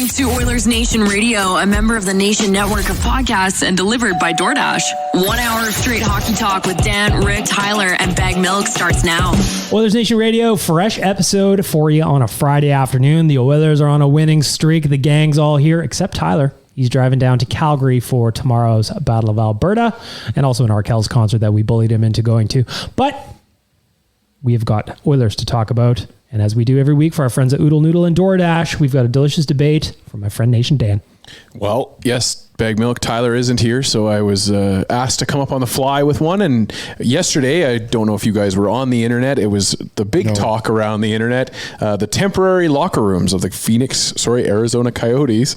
listening to Oilersnation Radio, a member of the Nation network of podcasts and delivered by DoorDash. 1 hour of straight hockey talk with Dan, Rick, Tyler, and Bag Milk starts now. Oilersnation Radio, fresh episode for you on a Friday afternoon. The Oilers are on a winning streak. The gang's all here, except Tyler. He's driving down to Calgary for tomorrow's Battle of Alberta and also an Arkells concert that we bullied him into going to. But we have got Oilers to talk about. And as we do every week for our friends at Oodle Noodle and DoorDash, we've got a delicious debate from my friend Nation Dan. Well, yes, Bag Milk, Tyler isn't here, so I was asked to come up on the fly with one. And yesterday, I don't know if you guys were on the internet, it was the big talk around the internet. The temporary locker rooms of the Arizona Coyotes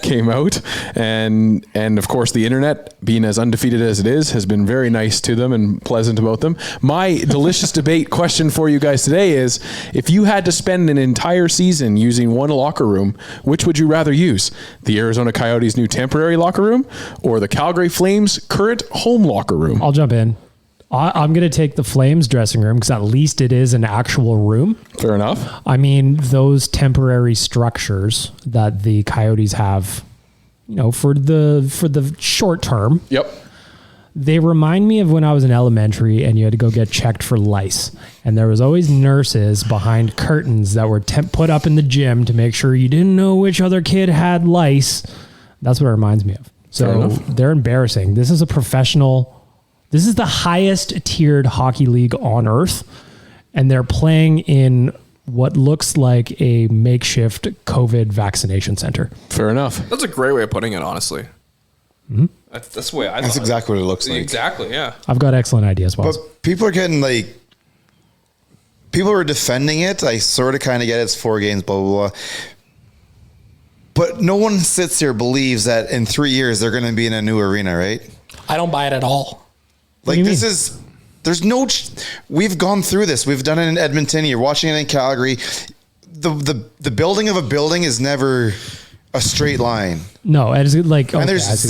came out. And of course, the internet, being as undefeated as it is, has been very nice to them and pleasant about them. My delicious debate question for you guys today is, if you had to spend an entire season using one locker room, which would you rather use? The Arizona Coyotes' new temporary locker room or the Calgary Flames' current home locker room? I'll jump in. I'm going to take the Flames dressing room because at least it is an actual room. Fair enough. I mean, those temporary structures that the Coyotes have, for the short term. Yep. They remind me of when I was in elementary and you had to go get checked for lice. And there was always nurses behind curtains that were put up in the gym to make sure you didn't know which other kid had lice. That's what it reminds me of. So they're embarrassing. This is this is the highest tiered hockey league on earth. And they're playing in what looks like a makeshift COVID vaccination center. Fair enough. That's a great way of putting it, honestly. Mm-hmm. That's the way I. That's exactly what it looks like. Exactly, yeah. I've got excellent ideas, boss. But people are getting people are defending it. I sort of kind of get it. It's 4 games, blah, blah, blah. But no one sits here believes that in 3 years they're going to be in a new arena, right? I don't buy it at all. We've gone through this. We've done it in Edmonton. You're watching it in Calgary. The building of a building is never a straight line. No, it's like, and there's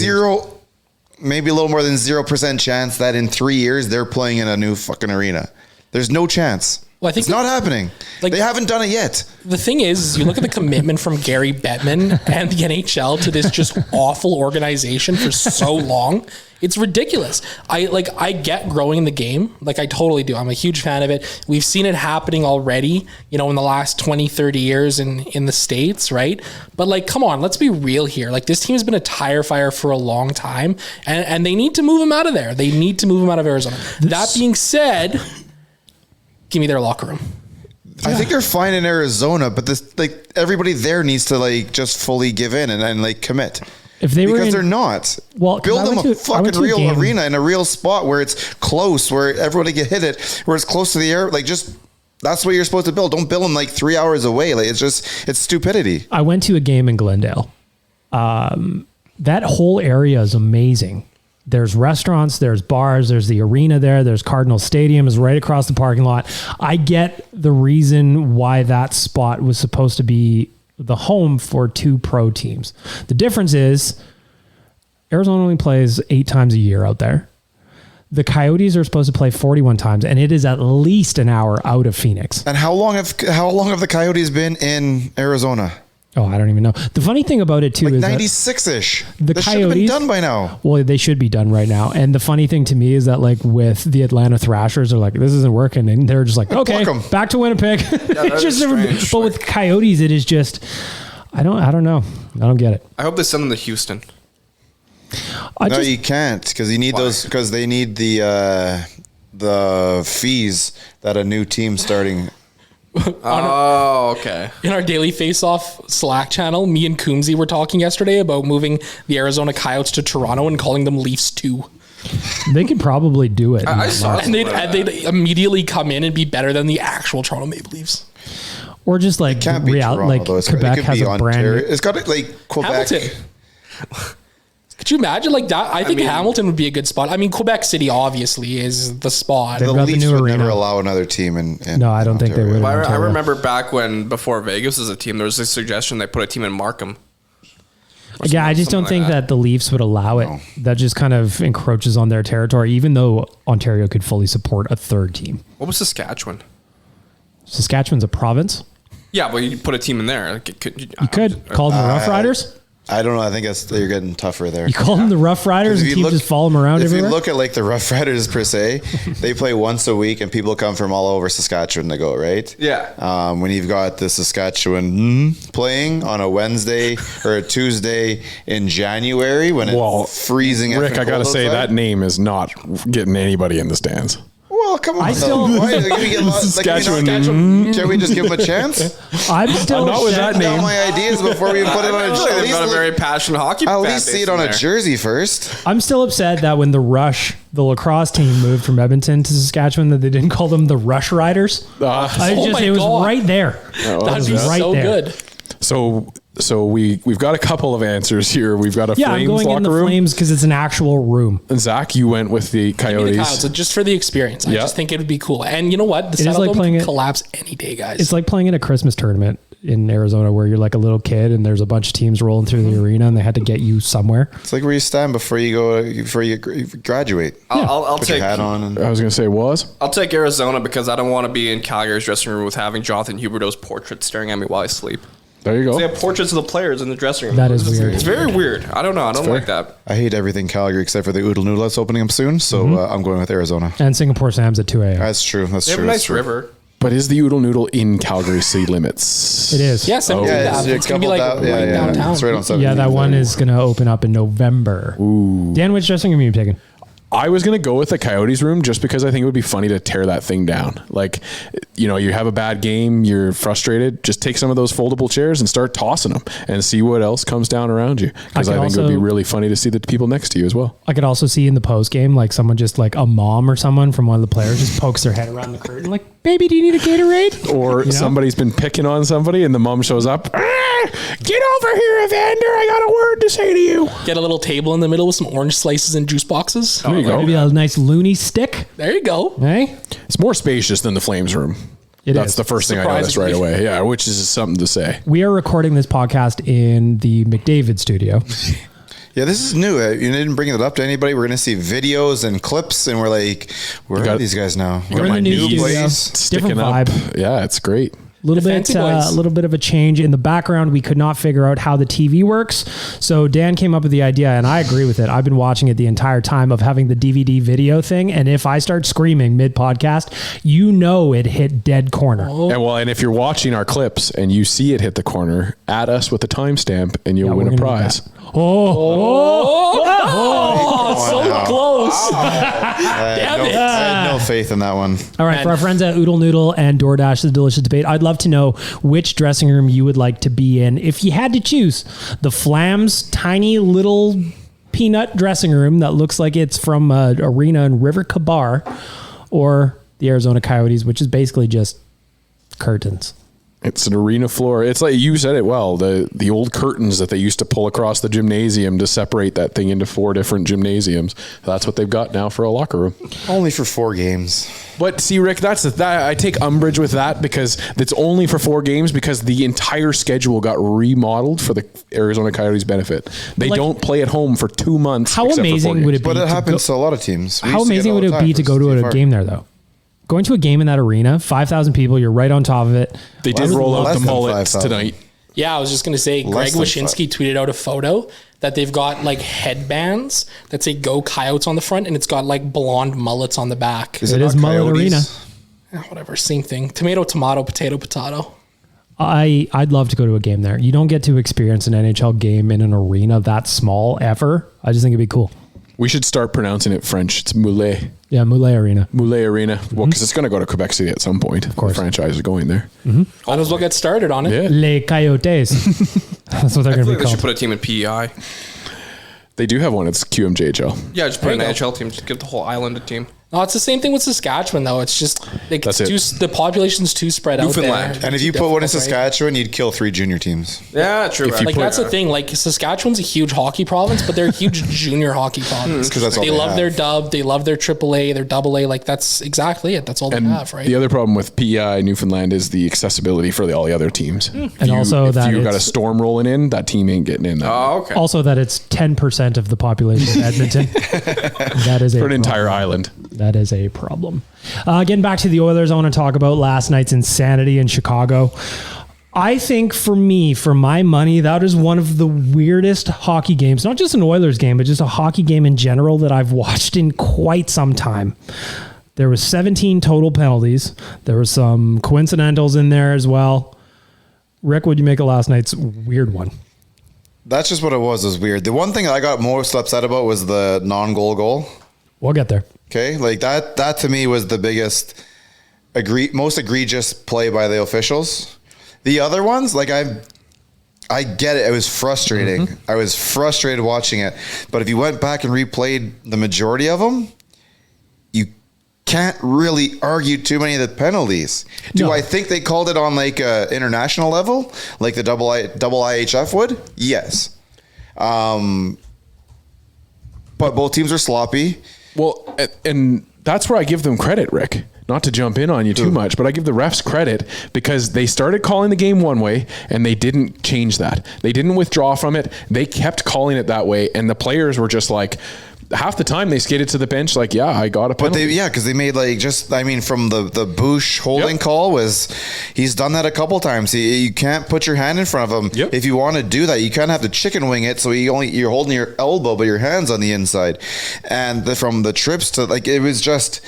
maybe a little more than 0% chance that in 3 years they're playing in a new fucking arena. There's no chance. Well, I think it's not happening. They haven't done it yet. The thing is, you look at the commitment from Gary Bettman and the NHL to this just awful organization for so long. It's ridiculous. I get growing the game. I totally do. I'm a huge fan of it. We've seen it happening already, in the last 20, 30 years in the States, right? But come on, let's be real here. This team has been a tire fire for a long time and they need to move him out of there. They need to move him out of Arizona. That being said, give me their locker room. I think they're fine in Arizona, but this everybody there needs to just fully give in and commit. Because they're not. Well, build them a fucking real arena in a real spot where it's close, where everybody can hit it, where it's close to the air. That's what you're supposed to build. Don't build them 3 hours away. It's stupidity. I went to a game in Glendale. That whole area is amazing. There's restaurants, there's bars, there's the arena there, there's Cardinal Stadium is right across the parking lot. I get the reason why that spot was supposed to be the home for 2 pro teams. The difference is Arizona only plays 8 times a year out there. The Coyotes are supposed to play 41 times, and it is at least an hour out of Phoenix. And how long have the Coyotes been in Arizona? Oh, I don't even know. The funny thing about it too is 96-ish. The Coyotes should have been done by now. Well, they should be done right now. And the funny thing to me is that with the Atlanta Thrashers, they're this isn't working, and they're just okay, back to Winnipeg. It's just strange. But with Coyotes, it is just I don't know. I don't get it. I hope they send them to Houston. You can't because you need those because they need the fees that a new team starting. Okay. In our daily face-off Slack channel, me and Coombsy were talking yesterday about moving the Arizona Coyotes to Toronto and calling them Leafs 2. They could probably do it. I saw and they'd immediately come in and be better than the actual Toronto Maple Leafs. Or just Quebec has a brand new... It's got Quebec. Hamilton. Could you imagine that? I think Hamilton would be a good spot. I mean, Quebec City obviously is the spot. The Leafs would never allow another team in no, I don't think they would. I remember back before Vegas was a team, there was a suggestion they put a team in Markham. Yeah, I just don't think that the Leafs would allow it. No. That just kind of encroaches on their territory, even though Ontario could fully support a third team. What was Saskatchewan? Saskatchewan's a province. Yeah, but you put a team in there. Like you could call them the Rough Riders. I don't know. I think you're getting tougher there. You call them the Rough Riders and teams just follow them around everywhere? If you look at like the Rough Riders per se, they play once a week and people come from all over Saskatchewan to go, right? Yeah. When you've got the Saskatchewan playing on a Wednesday or a Tuesday in January when it's freezing. Rick, I got to say that name is not getting anybody in the stands. Well, come on. Saskatchewan. Can we just give him a chance? I'm still not with that name. My ideas before we put it on a jersey. Not a very passionate hockey fan. At least see it on a jersey first. I'm still upset that when the Rush, the lacrosse team, moved from Edmonton to Saskatchewan, that they didn't call them the Rush Riders. It was right there. That'd be right so there. good. So we've got a couple of answers here. We've got a Flames I'm going locker in the room. Flames because it's an actual room. And Zach, you went with the Coyotes. Just for the experience. I just think it would be cool. And you know what? The Saddledome can collapse any day, guys. It's like playing in a Christmas tournament in Arizona where you're like a little kid and there's a bunch of teams rolling through the arena and they had to get you somewhere. It's like where you stand before you graduate. I'll Put take your hat on. I was going to say I'll take Arizona because I don't want to be in Calgary's dressing room with having Jonathan Huberdeau's portrait staring at me while I sleep. There you go. They have portraits of the players in the dressing room. That is weird. It's very weird. I don't know. I don't like that. I hate everything Calgary except for the Oodle Noodle that's opening up soon. So I'm going with Arizona. And Singapore Sam's at 2 a.m. That's true. They have a nice river. But is the Oodle Noodle in Calgary city limits? It is. Yes, it's going to be like right downtown. It's right on 17th. Yeah, that one is going to open up in November. Ooh. Dan, which dressing room are you taking? I was going to go with the Coyotes room just because I think it would be funny to tear that thing down. Like, you have a bad game, you're frustrated, just take some of those foldable chairs and start tossing them and see what else comes down around you. Because I think it would be really funny to see the people next to you as well. I could also see in the post game, like someone just like a mom or someone from one of the players just pokes their head around the curtain like, baby, do you need a Gatorade? Or somebody's been picking on somebody and the mom shows up. Get over here, Evander. I got a word to say to you. Get a little table in the middle with some orange slices and juice boxes. There you go. Maybe a nice loony stick. There you go. Hey? It's more spacious than the Flames room. That's the first thing I noticed right away. Yeah, which is something to say. We are recording this podcast in the McDavid studio. Yeah, this is new. You didn't bring it up to anybody. We're going to see videos and clips, and we're like, where are these guys now? We're in the new place. Sticking Different up. vibe. Yeah, it's great. A little bit of a change in the background. We could not figure out how the TV works. So Dan came up with the idea, and I agree with it. I've been watching it the entire time of having the DVD video thing. And if I start screaming mid-podcast, it hit dead corner. Oh. And if you're watching our clips and you see it hit the corner, add us with a timestamp and you'll win a prize. So close. I had no faith in that one. All right, for our friends at Oodle Noodle and DoorDash, the Delicious Debate, I'd love to know which dressing room you would like to be in. If you had to choose, the Flam's tiny little peanut dressing room that looks like it's from an arena in River Kabar, or the Arizona Coyotes, which is basically just curtains. It's an arena floor. It's like you said it well. The old curtains that they used to pull across the gymnasium to separate that thing into 4 different gymnasiums. That's what they've got now for a locker room. Only for 4 games. But see, Rick, I take umbrage with that because it's only for 4 games because the entire schedule got remodeled for the Arizona Coyotes' benefit. They don't play at home for 2 months. How amazing would it be? But it happens to a lot of teams. How amazing would it be to go to a game there, though? Going to a game in that arena, 5,000 people, you're right on top of it. They did roll out the mullets tonight. Yeah, I was just going to say, Greg Wyshynski tweeted out a photo that they've got like headbands that say Go Coyotes on the front, and it's got like blonde mullets on the back. It is Mullet Arena. Yeah, whatever, same thing. Tomato, tomato, potato, potato. I'd love to go to a game there. You don't get to experience an NHL game in an arena that small ever. I just think it'd be cool. We should start pronouncing it French. It's Moulet. Yeah, Moulet Arena. Moulet Arena. Well, because it's going to go to Quebec City at some point. Of course. The franchise is going there. Mm-hmm. Might as well get started on it. Yeah. Les Coyotes. That's what they're going to be called. They should put a team in PEI. They do have one. It's QMJHL. Yeah, just put an NHL team. Just give the whole island a team. No, it's the same thing with Saskatchewan, though. It's just like the population's too spread out there. And if you put one in Saskatchewan, you'd kill 3 junior teams. Yeah, true. Like that's the thing. Like Saskatchewan's a huge hockey province, but they're a huge junior hockey province. Because they love their dub, they love their AAA, their AA. Like that's exactly it. That's all they have, right? The other problem with PEI Newfoundland is the accessibility for all the other teams. And also that if you got a Storm rolling in, that team ain't getting in. Oh, okay. Also that it's 10% of the population of Edmonton. That is for an entire island. That is a problem. Getting back to the Oilers, I want to talk about last night's insanity in Chicago. I think for my money, that is one of the weirdest hockey games, not just an Oilers game, but just a hockey game in general that I've watched in quite some time. There was 17 total penalties. There were some coincidentals in there as well. Rick, what'd you make of last night's weird one? That's just what it was weird. The one thing I got most upset about was the non-goal. We'll get there. Okay, like that to me was the biggest, most egregious play by the officials. The other ones, like I get it. It was frustrating. I was frustrated watching it. But if you went back and replayed the majority of them, you can't really argue too many of the penalties. Do I think they called it on like a international level, like the double IHF would? Yes. But both teams are sloppy. Well, and that's where I give them credit, Rick. Not to jump in on you too much, but I give the refs credit because they started calling the game one way and they didn't change that. They didn't withdraw from it. They kept calling it that way. And the players were just like, half the time they skated to the bench like, yeah, I got a penalty. But because they made from the Bush holding call he's done that a couple times. You can't put your hand in front of him. Yep. If you want to do that, you kind of have to chicken wing it. So you're holding your elbow, but your hand's on the inside. And from the trips to it was just...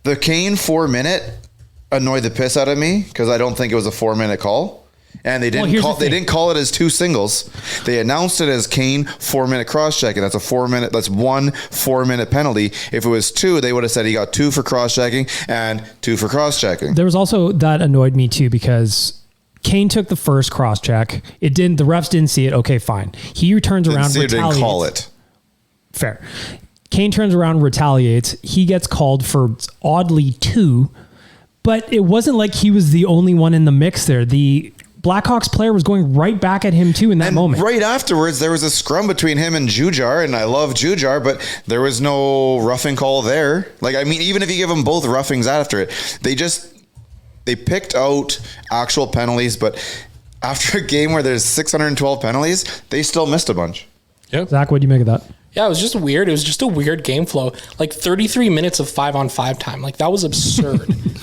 The Kane 4-minute annoyed the piss out of me because I don't think it was a 4-minute call, and they didn't call it as 2 singles. They announced it as Kane 4-minute cross checking. That's a 4-minute. That's 1 4-minute penalty. If it was 2, they would have said he got 2 for cross checking and 2 for cross checking. There was also that annoyed me too because Kane took the first cross check. It didn't. The refs didn't see it. Okay, fine. He returns around. Didn't call it. Fair. Kane turns around, retaliates. He gets called for oddly 2, but it wasn't like he was the only one in the mix there. The Blackhawks player was going right back at him too in that moment. Right afterwards, there was a scrum between him and Jujar, and I love Jujar, but there was no roughing call there. Even if you give them both roughings after it, they picked out actual penalties, but after a game where there's 612 penalties, they still missed a bunch. Yep. Zach, what do you make of that? Yeah, it was just weird. It was just a weird game flow. 33 minutes of 5-on-5 time. That was absurd.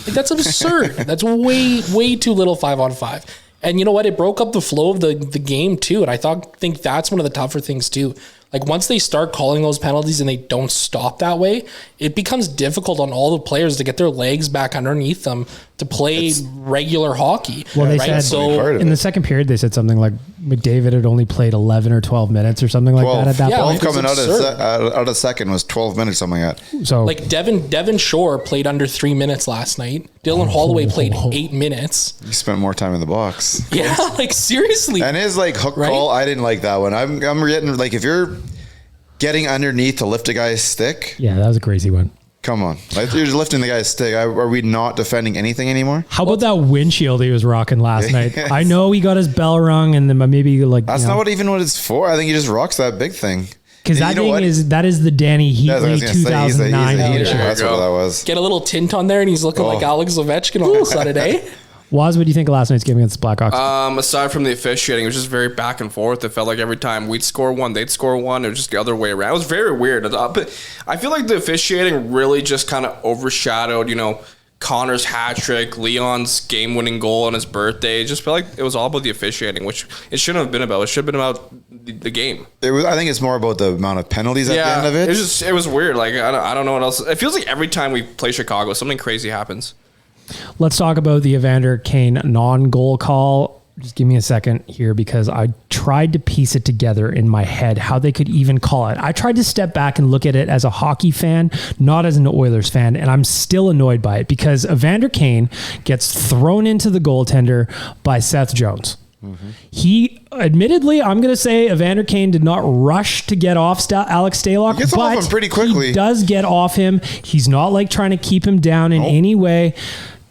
That's absurd. That's way too little 5-on-5. And you know what? It broke up the flow of the game too. And I think that's one of the tougher things too. Once they start calling those penalties and they don't stop that way, it becomes difficult on all the players to get their legs back underneath them to play regular hockey. Well, they said in the second period, they said something like McDavid had only played 11 or 12 minutes or something like that at that point. 12 coming out of second was 12 minutes, something like that. So Devin Shore played under 3 minutes last night. Dylan Holloway played 8 minutes. He spent more time in the box. Yeah, seriously. And his hook call, I didn't like that one. I'm getting if you're getting underneath to lift a guy's stick. Yeah, that was a crazy one. Come on. You're just lifting the guy's stick. Are we not defending anything anymore? How about that windshield he was rocking last night? I know he got his bell rung and then maybe That's not what it's for. I think he just rocks that big thing. Because that is the Danny Heatley 2009. That's what that was. Get a little tint on there and he's looking like Alex Ovechkin all of a sudden, eh? Waz, what do you think of last night's game against the Blackhawks? Aside from the officiating, it was just very back and forth. It felt like every time we'd score one, they'd score one. It was just the other way around. It was very weird. But I feel like the officiating really just kind of overshadowed, Connor's hat trick, Leon's game-winning goal on his birthday. It just felt like it was all about the officiating, which it shouldn't have been about. It should have been about the game. I think it's more about the amount of penalties at the end of it. It was weird. I don't know what else. It feels like every time we play Chicago, something crazy happens. Let's talk about the Evander Kane non-goal call. Just give me a second here because I tried to piece it together in my head how they could even call it. I tried to step back and look at it as a hockey fan, not as an Oilers fan, and I'm still annoyed by it because Evander Kane gets thrown into the goaltender by Seth Jones. Mm-hmm. He, admittedly, I'm going to say Evander Kane did not rush to get off Alex Stalock. He gets off him pretty quickly. He does get off him. He's not trying to keep him down in any way.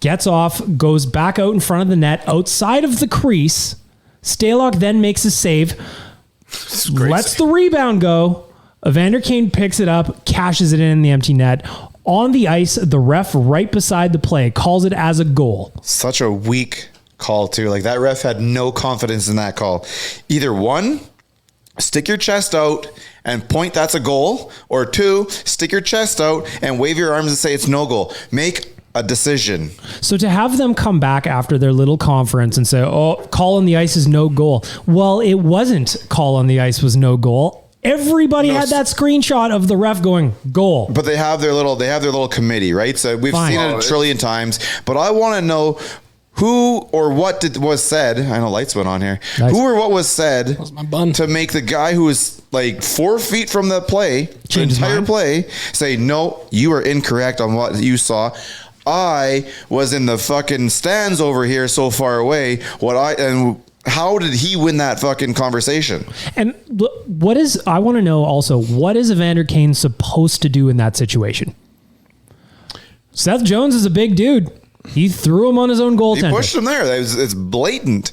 Gets off, goes back out in front of the net, outside of the crease. Stalock then makes a save, lets the rebound go. Evander Kane picks it up, cashes it in the empty net. On the ice, the ref right beside the play calls it as a goal. Such a weak call, too. That ref had no confidence in that call. Either one, stick your chest out and point that's a goal, or 2, stick your chest out and wave your arms and say it's no goal. Make a decision. So to have them come back after their little conference and say, oh, call on the ice is no goal. Well, it wasn't call on the ice was no goal. Everybody had that screenshot of the ref going goal. But they have their little committee, right? So we've seen it a trillion times, but I want to know who or what was said. I know lights went on here. Nice. Who or what was said to make the guy who was like 4 feet from the play, the entire play, say, no, you are incorrect on what you saw. I was in the fucking stands over here so far away. How did he win that fucking conversation? And I want to know also, what is Evander Kane supposed to do in that situation? Seth Jones is a big dude. He threw him on his own goaltender. He pushed him there. It's blatant.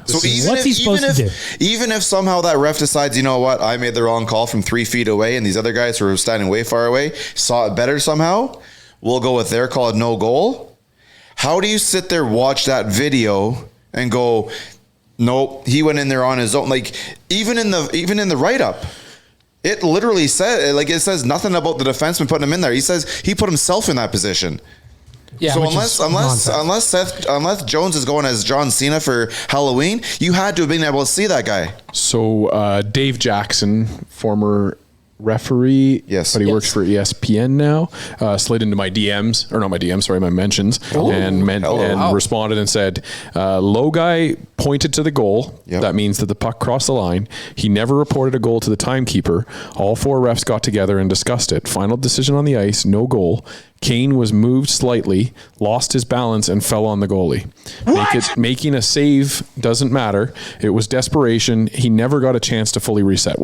So what's he supposed to do? Even if somehow that ref decides, you know what, I made the wrong call from 3 feet away and these other guys who were standing way far away saw it better somehow, we'll go with their call, no goal. How do you sit there, watch that video and go, nope, he went in there on his own? Like even in the write-up, it literally said, like, it says nothing about the defenseman putting him in there. He says he put himself in that position. Yeah, so unless Jones is going as John Cena for Halloween, you had to have been able to see that guy. So Dave Jackson, former referee, but he works for ESPN now, slid into my DMs, or not my DMs, sorry, my mentions, and responded and said, low guy pointed to the goal. Yep. That means that the puck crossed the line. He never reported a goal to the timekeeper. All 4 refs got together and discussed it. Final decision on the ice, no goal. Kane was moved slightly, lost his balance, and fell on the goalie. Making a save doesn't matter. It was desperation. He never got a chance to fully reset,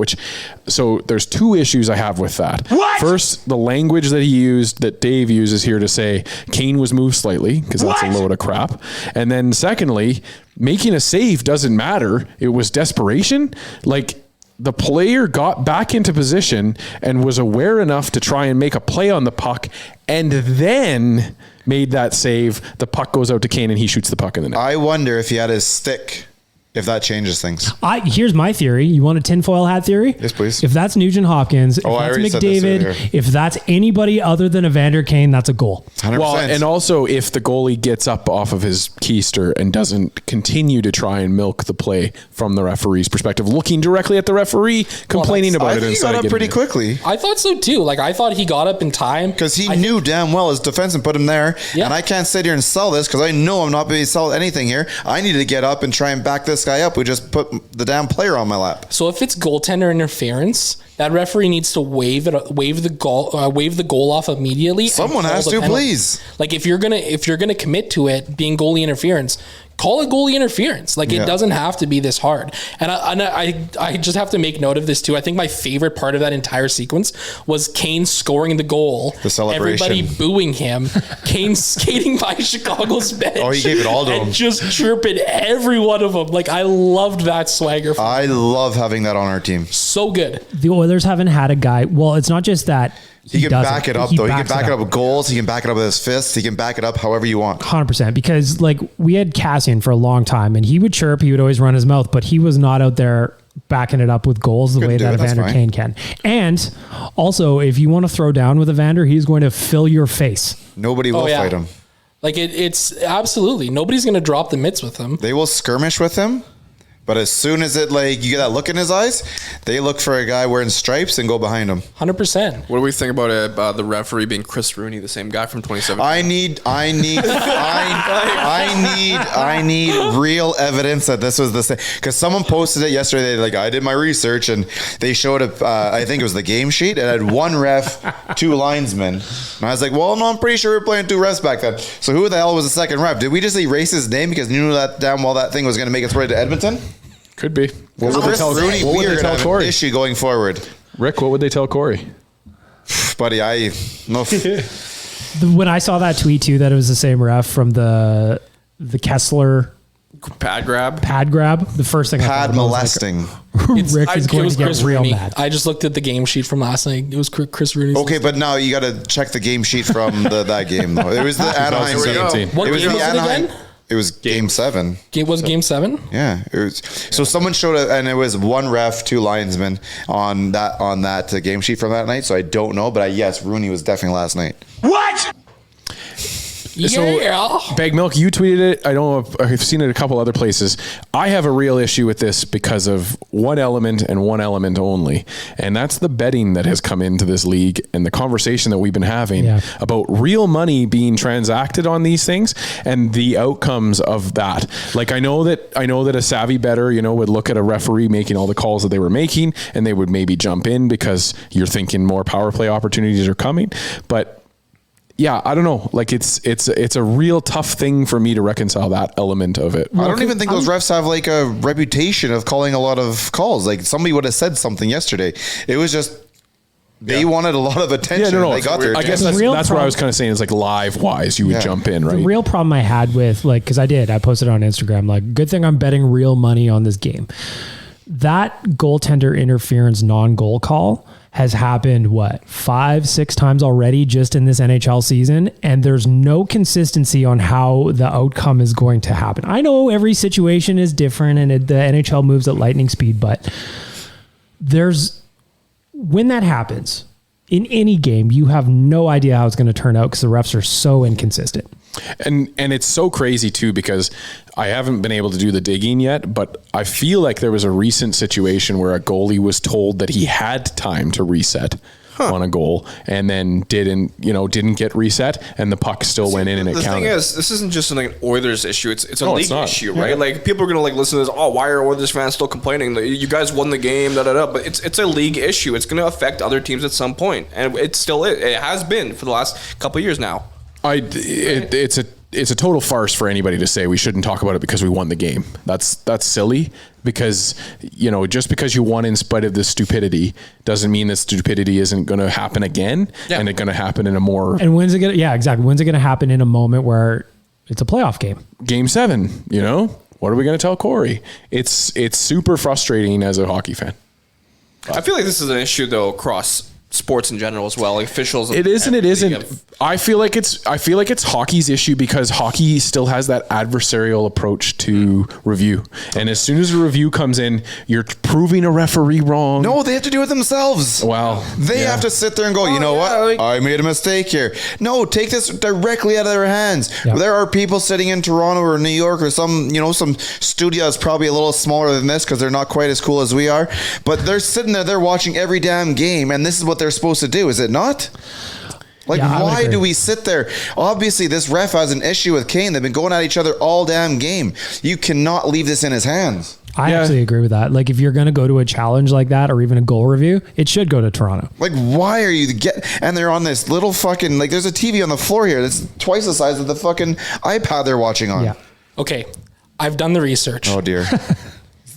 so there's 2 issues I have with that. First, the language that he used, that Dave uses here to say Kane was moved slightly, because that's a load of crap. And then secondly, making a save doesn't matter. It was desperation. Like, the player got back into position and was aware enough to try and make a play on the puck and then made that save. The puck goes out to Kane and he shoots the puck in the net. I wonder if he had his stick, if that changes things. Here's my theory. You want a tinfoil hat theory? Yes, please. If that's Nugent-Hopkins, if that's McDavid, if that's anybody other than Evander Kane, that's a goal. 100%. Well, and also if the goalie gets up off of his keister and doesn't continue to try and milk the play from the referee's perspective, looking directly at the referee, complaining about it. He got up pretty quickly. I thought so too. Like, I thought he got up in time. Because he knew damn well his defenseman put him there. Yeah. And I can't sit here and sell this because I know I'm not going to sell anything here. I need to get up and try and back this guy up. We just put the damn player on my lap. So if it's goaltender interference, that referee needs to wave the goal off immediately. Someone has to, please. Like, if you're gonna commit to it being goalie interference, call it goalie interference. Like, it doesn't have to be this hard. And I just have to make note of this too. I think my favorite part of that entire sequence was Kane scoring the goal. The celebration. Everybody booing him. Kane skating by Chicago's bench. Oh, he gave it all to him. And just chirping every one of them. Like, I loved that swagger. I love having that on our team. So good. The Oilers haven't had a guy. Well, it's not just that. He can back it up, though. He can back it up with goals. He can back it up with his fists. He can back it up however you want. 100%. Because, like, we had Cassian for a long time, and he would chirp. He would always run his mouth, but he was not out there backing it up with goals the way that Evander Kane can. And also, if you want to throw down with Evander, he's going to fill your face. Nobody will fight him. Like, it's absolutely. Nobody's going to drop the mitts with him. They will skirmish with him. But as soon as you get that look in his eyes, they look for a guy wearing stripes and go behind him. 100%. What do we think about the referee being Chris Rooney, the same guy from 2017? I need real evidence that this was the same. Because someone posted it yesterday. I did my research and they showed it. I think it was the game sheet. It had 1 ref, 2 linesmen. And I was like, well, no, I'm pretty sure we were playing 2 refs back then. So who the hell was the second ref? Did we just erase his name because you knew that damn well that thing was going to make its way to Edmonton? Could be. What would they tell Corey? Issue going forward. Rick, what would they tell Corey? Buddy, when I saw that tweet too, that it was the same ref from the Kessler pad grab. The first thing pad molesting. Rick is going to get real mad. I just looked at the game sheet from last night. It was Chris Rooney. Okay, but now you got to check the game sheet from that game though. It was the Anaheim 17. What game was it again? It was game 7. Was Game 7? Yeah. So someone showed it, and it was 1 ref, 2 linesmen on that game sheet from that night. So I don't know, but yes, Rooney was definitely last night. What? So, Bag Milk, you tweeted it. I don't know if I've seen it a couple other places. I have a real issue with this because of one element and one element only. And that's the betting that has come into this league and the conversation that we've been having about real money being transacted on these things and the outcomes of that. Like, I know that a savvy bettor, would look at a referee making all the calls that they were making and they would maybe jump in because you're thinking more power play opportunities are coming. But yeah, I don't know. Like it's a real tough thing for me to reconcile that element of it. I don't even think those refs have like a reputation of calling a lot of calls. Like somebody would have said something yesterday. It was just they wanted a lot of attention. Yeah, no, they got there. I guess that's where I was kind of saying is like live wise, you would jump in, right? The real problem I had with because I posted on Instagram, like good thing I'm betting real money on this game. That goaltender interference non-goal call has happened, 5-6 times already just in this NHL season, and there's no consistency on how the outcome is going to happen. I know every situation is different and the NHL moves at lightning speed, but when that happens in any game, you have no idea how it's going to turn out because the refs are so inconsistent. And it's so crazy too, because I haven't been able to do the digging yet, but I feel like there was a recent situation where a goalie was told that he had time to reset on a goal and then didn't get reset and the puck still went in and it counted. The thing is, this isn't just an Oilers issue. It's a league issue, right? Yeah. Like people are going to listen to this. Oh, why are Oilers fans still complaining? You guys won the game, But it's a league issue. It's going to affect other teams at some point. And it has been for the last couple of years now. It's a total farce for anybody to say we shouldn't talk about it because we won the game. That's silly because, just because you won in spite of the stupidity doesn't mean that stupidity isn't going to happen again and it's going to happen in a more... And when's it going to... Yeah, exactly. When's it going to happen in a moment where it's a playoff game? Game 7, What are we going to tell Corey? It's super frustrating as a hockey fan. I feel like this is an issue, though, across sports in general as well, like officials. It isn't. I feel like it's hockey's issue because hockey still has that adversarial approach to review. And as soon as a review comes in, you're proving a referee wrong. No, they have to do it themselves. Well, they have to sit there and go, what? I made a mistake here. No, take this directly out of their hands. Yeah. There are people sitting in Toronto or New York or some studio is probably a little smaller than this because they're not quite as cool as we are. But they're sitting there, they're watching every damn game, and this is what they're supposed to do, is it not? Why do we sit there? Obviously, this ref has an issue with Kane. They've been going at each other all damn game. You cannot leave this in his hands. I actually agree with that. Like, if you're going to go to a challenge like that or even a goal review, it should go to Toronto. Like, why are you and they're on this little fucking, there's a TV on the floor here that's twice the size of the fucking iPad they're watching on. Yeah. Okay. I've done the research. Oh, dear.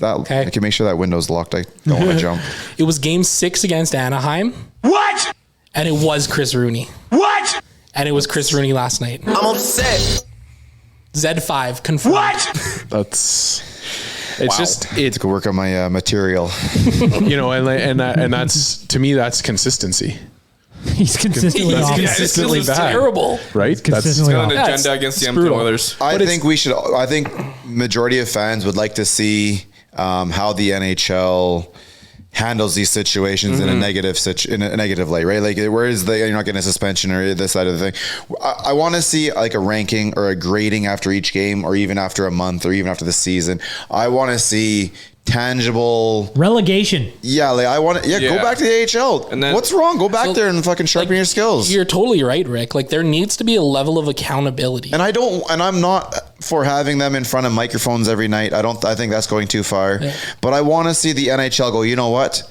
I can make sure that window's locked. I don't want to jump. It was game 6 against Anaheim. What? And it was Chris Rooney. What? And it was Chris Rooney last night. I'm upset. Z5 confirmed. What? It's good work on my material. And that's, to me, that's conconsistency. He's consistently off. Consistently bad. Terrible. Right? That's got an agenda against the Edmonton Oilers. I think majority of fans would like to see how the NHL handles these situations in a negative light, right? Like, where is you're not getting a suspension or this side of the thing. I want to see like a ranking or a grading after each game, or even after a month, or even after the season. I want to see tangible relegation. Yeah, go back to the AHL. And then, what's wrong? Go back there and fucking sharpen your skills. You're totally right, Rick. Like, there needs to be a level of accountability. And I'm not for having them in front of microphones every night. I think that's going too far. Yeah. But I want to see the NHL go, you know what?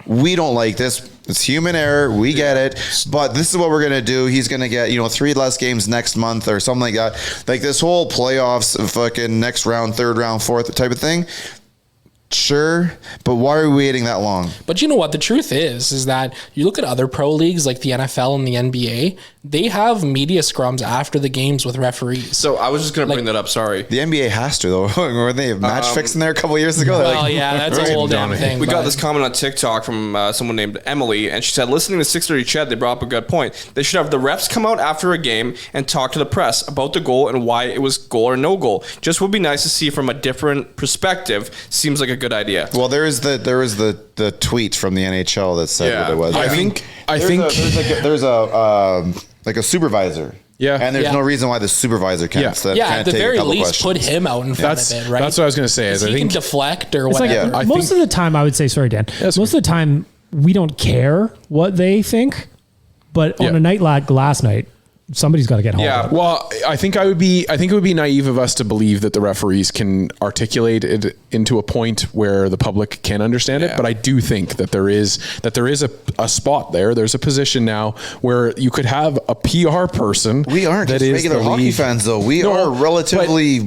We don't like this. It's human error. We get it. But this is what we're going to do. He's going to get, 3 less games next month or something like that. Like, this whole playoffs, fucking next round, third round, fourth type of thing. Sure, but why are we waiting that long? But you know what? The truth is that you look at other pro leagues like the NFL and the NBA, they have media scrums after the games with referees. So I was just going to bring that up. Sorry. The NBA has to, though. Weren't they match fixing there a couple of years ago? Well, that's a whole damn thing. We got this comment on TikTok from someone named Emily, and she said, listening to 630 Ched, they brought up a good point. They should have the refs come out after a game and talk to the press about the goal and why it was goal or no goal. Just would be nice to see from a different perspective. Seems like a good idea. Well, there was the tweet from the NHL that said what it was. I think there's a supervisor. Yeah. And there's no reason why the supervisor can't. At the very least, put him out in front of it, right? That's what I was going to say. Is he can deflect or whatever. Like, most of the time, I would say, sorry, Dan, most of the time, we don't care what they think. But on a night like last night, somebody's got to get home. Yeah. Well, I think it would be naive of us to believe that the referees can articulate it into a point where the public can understand it. But I do think that there is a spot there. There's a position now where you could have a PR person. We aren't just regular hockey fans, though. We are relatively.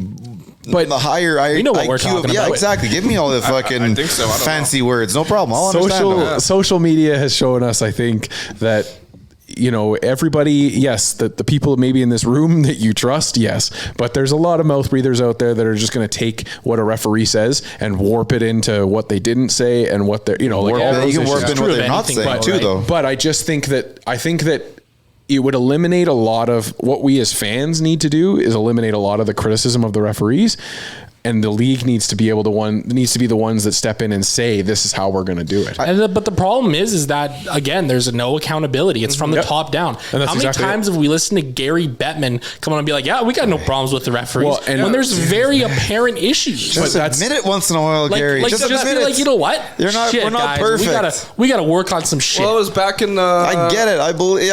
But the higher we know what we're talking about. Yeah, exactly. Give me all the fucking fancy words. No problem. I'll understand. Social media has shown us, I think, that everybody, yes, the people maybe in this room that you trust, yes, but there's a lot of mouth breathers out there that are just going to take what a referee says and warp it into what they didn't say and what they're, all those you can warp in what they're not saying too, though. But I think that it would eliminate a lot of what we as fans need to do is eliminate a lot of the criticism of the referees. And the league needs to be the ones that step in and say, this is how we're going to do it. But the problem is that, again, there's no accountability. It's from the top down. How many times have we listened to Gary Bettman come on and be like, yeah, we got no problems with the referees, when there's very apparent issues. Just admit it once in a while, Gary. Just admit it. Like, you know what? We're not perfect. We got to work on some shit. Well, it was back in the... I get it. I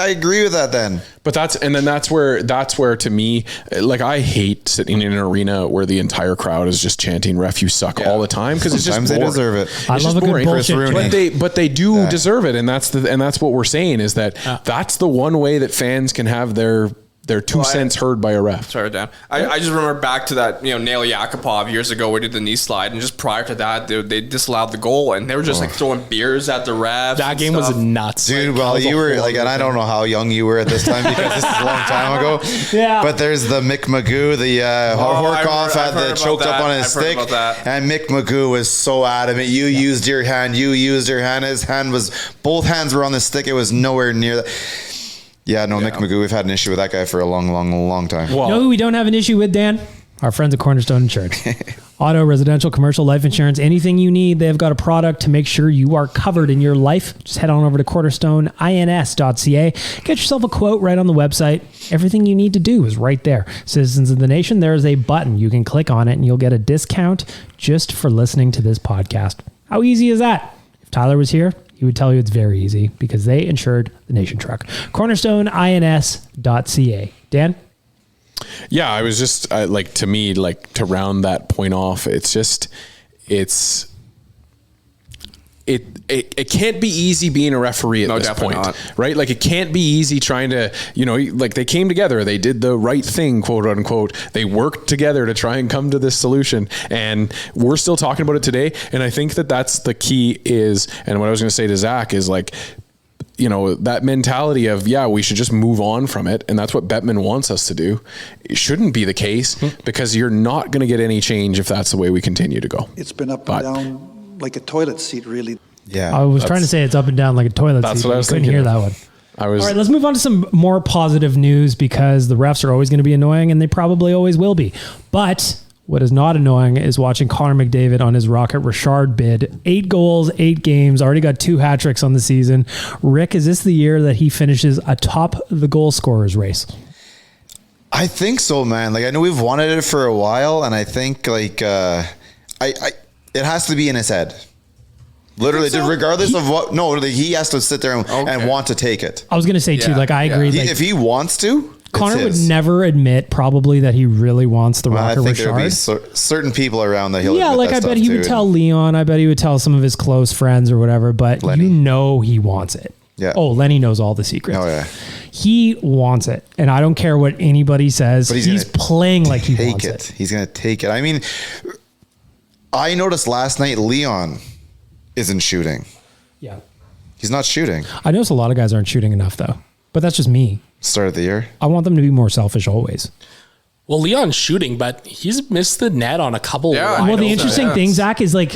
agree with that then. But that's where to me, like, I hate sitting in an arena where the entire crowd is just chanting "ref, you suck" all the time, because it's just boring. They deserve it. I love a good bullshit. But they do deserve it, and that's what we're saying is that that's the one way that fans can have their 2 cents heard by a ref. Sorry, Dan. I just remember back to that, Nail Yakupov years ago where he did the knee slide, and just prior to that, they disallowed the goal, and they were just like throwing beers at the refs. That game was nuts. Dude, well, you were like, and I don't know how young you were at this time because this is a long time ago. Yeah. But there's the Mick Magoo, the Horkoff had the choked up on his stick, and Mick Magoo was so adamant. You used your hand. His hand both hands were on the stick. It was nowhere near that. Yeah, no, Mick Magoo, we've had an issue with that guy for a long time. Well, you know who we don't have an issue with, Dan? Our friends at Cornerstone Insurance. Auto, residential, commercial, life insurance, anything you need, they've got a product to make sure you are covered in your life. Just head on over to cornerstoneins.ca. Get yourself a quote right on the website. Everything you need to do is right there. Citizens of the Nation, there is a button. You can click on it and you'll get a discount just for listening to this podcast. How easy is that? If Tyler was here, he would tell you it's very easy because they insured the Nation truck. cornerstoneins.ca. Dan? Yeah, I was just to me, to round that point off, it can't be easy being a referee at this point, right? Like, it can't be easy trying to, like, they came together, they did the right thing, quote unquote. They worked together to try and come to this solution, and we're still talking about it today. And I think that that's the key and what I was going to say to Zach is, like, that mentality of, we should just move on from it. And that's what Bettman wants us to do. It shouldn't be the case because you're not going to get any change if that's the way we continue to go. It's been up and down like a toilet seat, really. Yeah. I was trying to say it's up and down like a toilet seat. That's what I was thinking. Couldn't hear that one. All right, let's move on to some more positive news because the refs are always going to be annoying and they probably always will be. But what is not annoying is watching Connor McDavid on his Rocket Richard bid. 8 goals, 8 games, already got 2 hat tricks on the season. Rick, is this the year that he finishes atop the goal scorers race? I think so, man. Like, I know we've wanted it for a while, and I think it has to be in his head. Literally, regardless of what. No, he has to sit there and want to take it. I was going to say too. Like, I agree. If he wants to, Connor would never admit probably that he really wants the Rocket Richard. I think there would be certain people around that he'll. Yeah, like I bet he would tell Leon. I bet he would tell some of his close friends or whatever. But Lenny. He wants it. Yeah. Oh, Lenny knows all the secrets. Oh yeah. He wants it, and I don't care what anybody says. But he's playing like he wants it. He's going to take it. I mean, I noticed last night Leon isn't shooting. Yeah. He's not shooting. I notice a lot of guys aren't shooting enough, though. But that's just me. Start of the year. I want them to be more selfish always. Well, Leon's shooting, but he's missed the net on a couple. Yeah. Well, the interesting thing, Zach, is like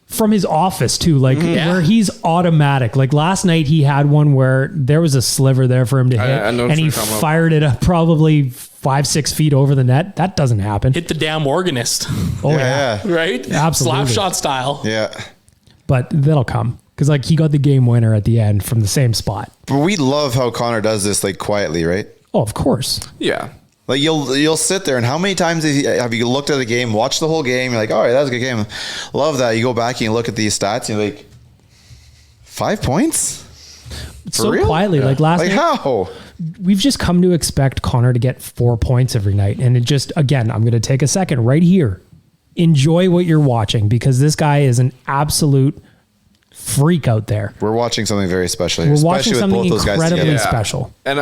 from his office too, like where he's automatic. Like last night, he had one where there was a sliver there for him to hit, and he fired it up probably 5-6 feet over the net. That doesn't happen. Hit the damn organist. Oh yeah. Right. Absolutely. Slap shot style. Yeah. But that'll come. Because like he got the game winner at the end from the same spot. But we love how Connor does this like quietly, right? Oh, of course. Yeah. Like you'll sit there, and how many times have you looked at a game, watched the whole game, you're like, all right, that was a good game. Love that. You go back and you look at these stats, and you're like, 5 points? So real? Quietly, like last night. How? We've just come to expect Connor to get 4 points every night. And it just, again, I'm going to take a second right here. Enjoy what you're watching, because this guy is an absolute freak out there. We're watching something very special here. We're watching something incredibly special. And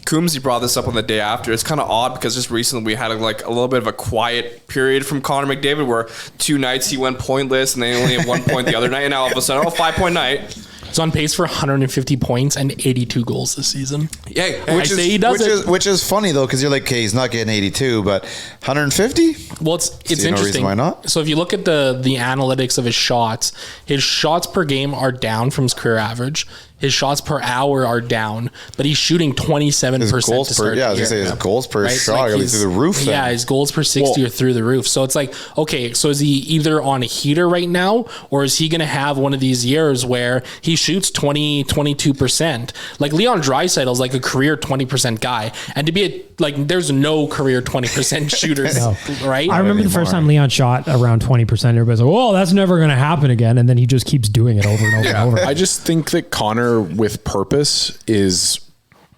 Coombsy brought this up on the day after. It's kind of odd because just recently we had a little bit of a quiet period from Connor McDavid where 2 nights he went pointless and then only had 1 point the other night, and now all of a sudden, 5-point night. He's on pace for 150 points and 82 goals this season. Yeah, which is funny though, because you're like, okay, he's not getting 82, but 150. Well, it's interesting. No reason why not? So if you look at the analytics of his shots per game are down from his career average. His shots per hour are down, but he's shooting 27% to start the year. I was going to say his goals per shot are through the roof. Then. Yeah, his goals per 60 are through the roof. So it's like, okay, so is he either on a heater right now, or is he going to have one of these years where he shoots 22%? Like Leon Draisaitl is like a career 20% guy. And to be there's no career 20% shooters, right? I remember the first time Leon shot around 20%, everybody's like, oh, that's never going to happen again. And then he just keeps doing it over and over and over. I just think that Connor with purpose is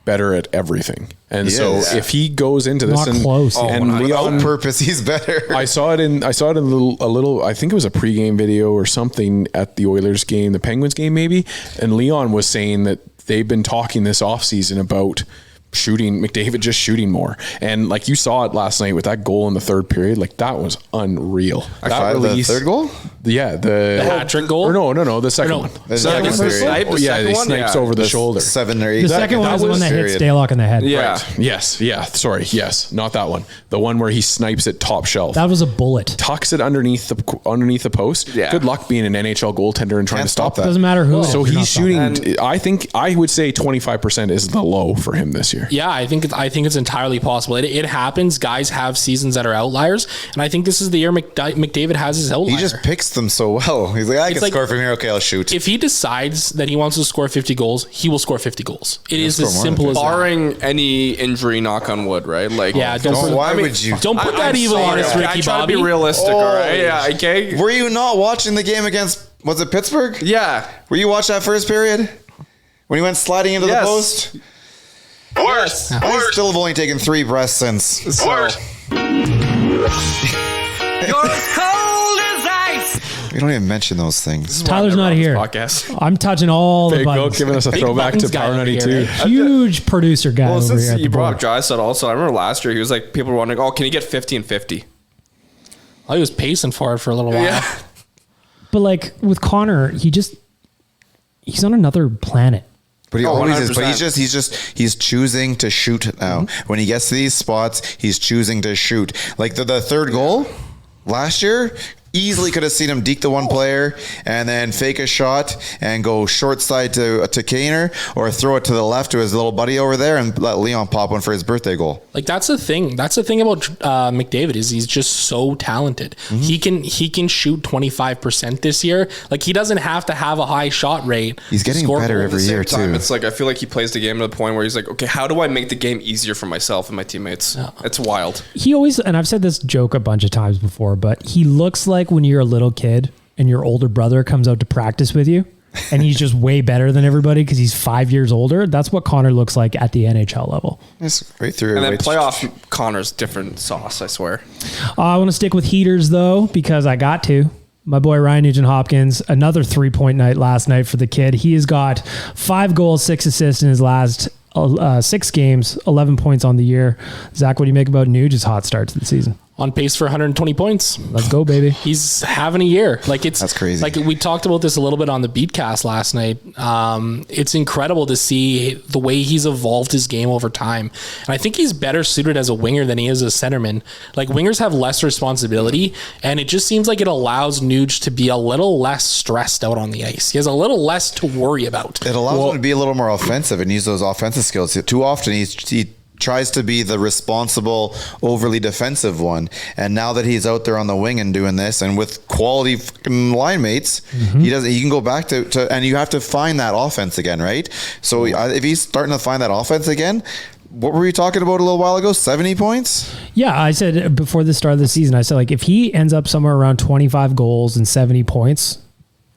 better at everything. And if he goes into this and without purpose, he's better. I saw it in a little, I think it was a pregame video or something at the Oilers game, the Penguins game maybe. And Leon was saying that they've been talking this offseason about McDavid just shooting more. And like you saw it last night with that goal in the third period, like that was unreal. The third goal? Yeah. The hat-trick goal? Or no, the second one. The second one. He snipes over the shoulder. 7 or 8. The second one was the one that hits Stalock in the head. Yeah. Right. Yes. Yeah. Sorry. Yes. Not that one. The one where he snipes it top shelf. That was a bullet. Tucks it underneath the post. Yeah. Good luck being an NHL goaltender and trying to stop that. Doesn't matter who. So he's shooting. I think I would say 25% is the low for him this year. Yeah, I think it's entirely possible. It happens. Guys have seasons that are outliers, and I think this is the year McDavid has his outlier. He just picks them so well. He's like, I can score from here. Okay, I'll shoot. If he decides that he wants to score 50 goals, he will score 50 goals. It is as simple as that. Barring any injury, knock on wood, right? Like, yeah, don't put that evil on us, Ricky Bobby. I try to be realistic, all right? Yeah, okay. Were you not watching the game against, was it Pittsburgh? Yeah. Were you watching that first period? When he went sliding into the post? Worse. I still have only taken 3 breaths since. Worse. You're as cold as ice. We don't even mention those things. Tyler's not here. I'm touching all the buttons. Giving us a throwback to Power 92. Huge producer guy over here. Since you brought up Draisaitl also, I remember last year he was like, people were wondering, can he get 50 and 50? Well, he was pacing for it for a little while. Yeah. But like with Connor, he's on another planet. But he always is. But he's choosing to shoot now. When he gets to these spots, he's choosing to shoot. Like the third goal last year, easily could have seen him deke the one player and then fake a shot and go short side to Kaner, or throw it to the left to his little buddy over there and let Leon pop one for his birthday goal. Like that's the thing. That's the thing about McDavid is he's just so talented. Mm-hmm. He can shoot 25% this year. Like he doesn't have to have a high shot rate. He's getting better every year too. It's like I feel like he plays the game to the point where he's like, okay, how do I make the game easier for myself and my teammates? Yeah. It's wild. He always, and I've said this joke a bunch of times before, but he looks like when you're a little kid and your older brother comes out to practice with you and he's just way better than everybody because he's 5 years older. That's what Connor looks like at the NHL level. It's right through. And then playoff Connor's different sauce, I swear. I want to stick with heaters though, because I got to. My boy Ryan Nugent-Hopkins, another 3-point night last night for the kid. He has got 5 goals, 6 assists in his last 6 games, 11 points on the year. Zach, what do you make about Nuge's hot start to the season? On pace for 120 points. Let's go, baby. He's having a year. That's crazy. Like we talked about this a little bit on the Beatcast last night. It's incredible to see the way he's evolved his game over time. And I think he's better suited as a winger than he is as a centerman. Like wingers have less responsibility, and it just seems like it allows Nuge to be a little less stressed out on the ice. He has a little less to worry about. It allows him to be a little more offensive and use those offensive skills. Too often he tries to be the responsible, overly defensive one. And now that he's out there on the wing and doing this, and with quality line mates, he can go back to, and you have to find that offense again, right? So if he's starting to find that offense again, what were we talking about a little while ago? 70 points? Yeah, I said before the start of the season, I said, like, if he ends up somewhere around 25 goals and 70 points,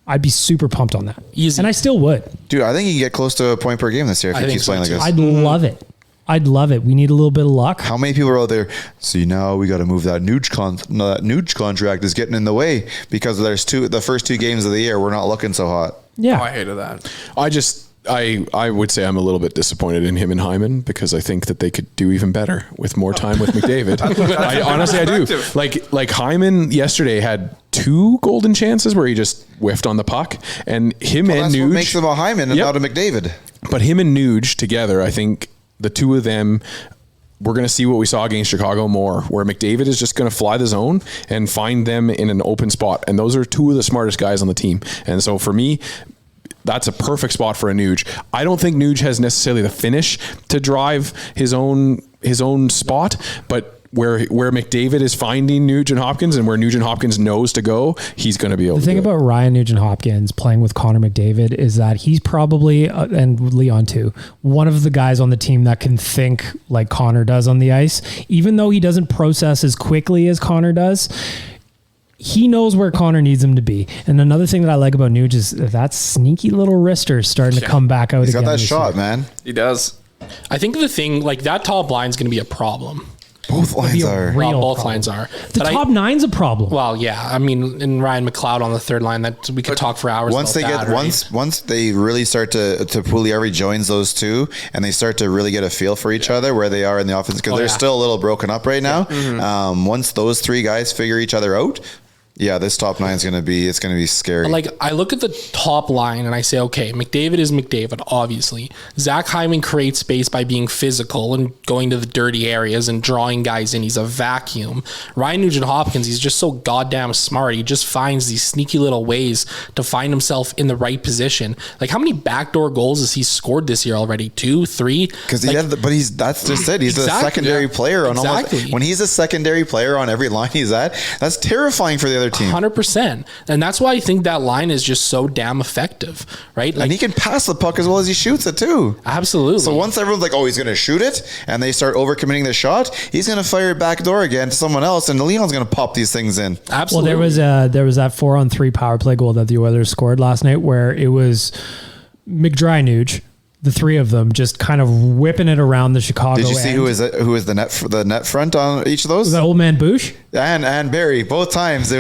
I'd be super pumped on that. Easy. And I still would. Dude, I think he can get close to a point per game this year if he keeps playing like this. I'd love it. I'd love it. We need a little bit of luck. How many people are out there? See, now we got to move that Nuge contract is getting in the way because the first 2 games of the year we're not looking so hot. Yeah, I hated that. I would say I'm a little bit disappointed in him and Hyman because I think that they could do even better with more time with McDavid. I do. Like Hyman yesterday had 2 golden chances where he just whiffed on the puck, and him and that's Nuge what makes them a Hyman and not a McDavid. But him and Nuge together, I think the 2 of them, we're going to see what we saw against Chicago more, where McDavid is just going to fly the zone and find them in an open spot. And those are 2 of the smartest guys on the team. And so for me, that's a perfect spot for a Nuge. I don't think Nuge has necessarily the finish to drive his own spot, but where McDavid is finding Nugent-Hopkins and where Nugent-Hopkins knows to go, he's going to be able to do it. The thing about Ryan Nugent-Hopkins playing with Connor McDavid is that he's probably, and Leon too, one of the guys on the team that can think like Connor does on the ice. Even though he doesn't process as quickly as Connor does, he knows where Connor needs him to be. And another thing that I like about Nuge is that sneaky little wrister starting to come back out again. He's got that shot, man. He does. I think the thing, like, that top line is going to be a problem. Both lines are. Both lines are. The top 9's a problem. Well, yeah. I mean, and Ryan McLeod on the 3rd line, that we could talk for hours. Once they really start to Pugliarvi joins those 2 and they start to really get a feel for each other where they are in the offense, because they're still a little broken up right now. Mm-hmm. Once those 3 guys figure each other out, yeah, this top 9 is going to be scary. Like, I look at the top line and I say, okay, McDavid is McDavid, obviously. Zach Hyman creates space by being physical and going to the dirty areas and drawing guys in. He's a vacuum. Ryan Nugent-Hopkins, he's just so goddamn smart. He just finds these sneaky little ways to find himself in the right position. Like, how many backdoor goals has he scored this year already? 2, 3? Because that's just it. He's a secondary player on almost. When he's a secondary player on every line he's at, that's terrifying for the other team. 100%. And that's why I think that line is just so damn effective, right? Like, and he can pass the puck as well as he shoots it too. Absolutely. So once everyone's like, oh, he's going to shoot it, and they start overcommitting the shot, he's going to fire it back door again to someone else, and Leon's going to pop these things in. Absolutely. Well, there was that 4-on-3 power play goal that the Oilers scored last night where it was McDry Nuge, the 3 of them just kind of whipping it around the Chicago end. Did you see end. who was the net front on each of those? Was that old man Bush? And Barry, both times.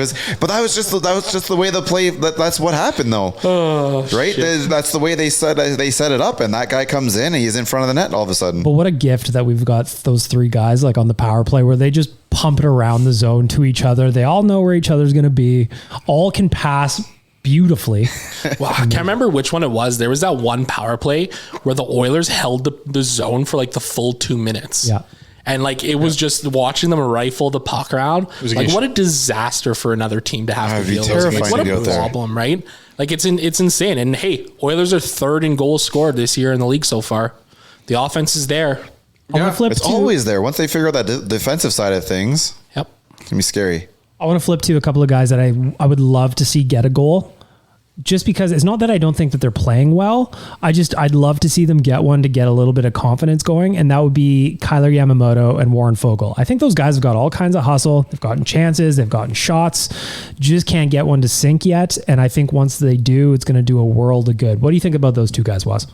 But that was just the way the play. That's what happened though. Oh, right? Shit. That's the way they set it up, and that guy comes in and he's in front of the net all of a sudden. But what a gift that we've got those 3 guys like on the power play where they just pump it around the zone to each other. They all know where each other's going to be. All can pass beautifully. Well, I can't remember which one it was. There was that one power play where the Oilers held the zone for like the full 2 minutes. Yeah. And like it was just watching them rifle the puck around. Like, what a disaster for another team to have to deal with. Like, what a problem, right? Like it's insane. And hey, Oilers are 3rd in goals scored this year in the league so far. The offense is there. It's always there. Once they figure out that defensive side of things, yep, it's gonna be scary. I want to flip to a couple of guys that I would love to see get a goal. Just because it's not that I don't think that they're playing well. I'd love to see them get one to get a little bit of confidence going. And that would be Kyler Yamamoto and Warren Foegele. I think those guys have got all kinds of hustle. They've gotten chances. They've gotten shots. Just can't get one to sink yet. And I think once they do, it's going to do a world of good. What do you think about those 2 guys, Waz?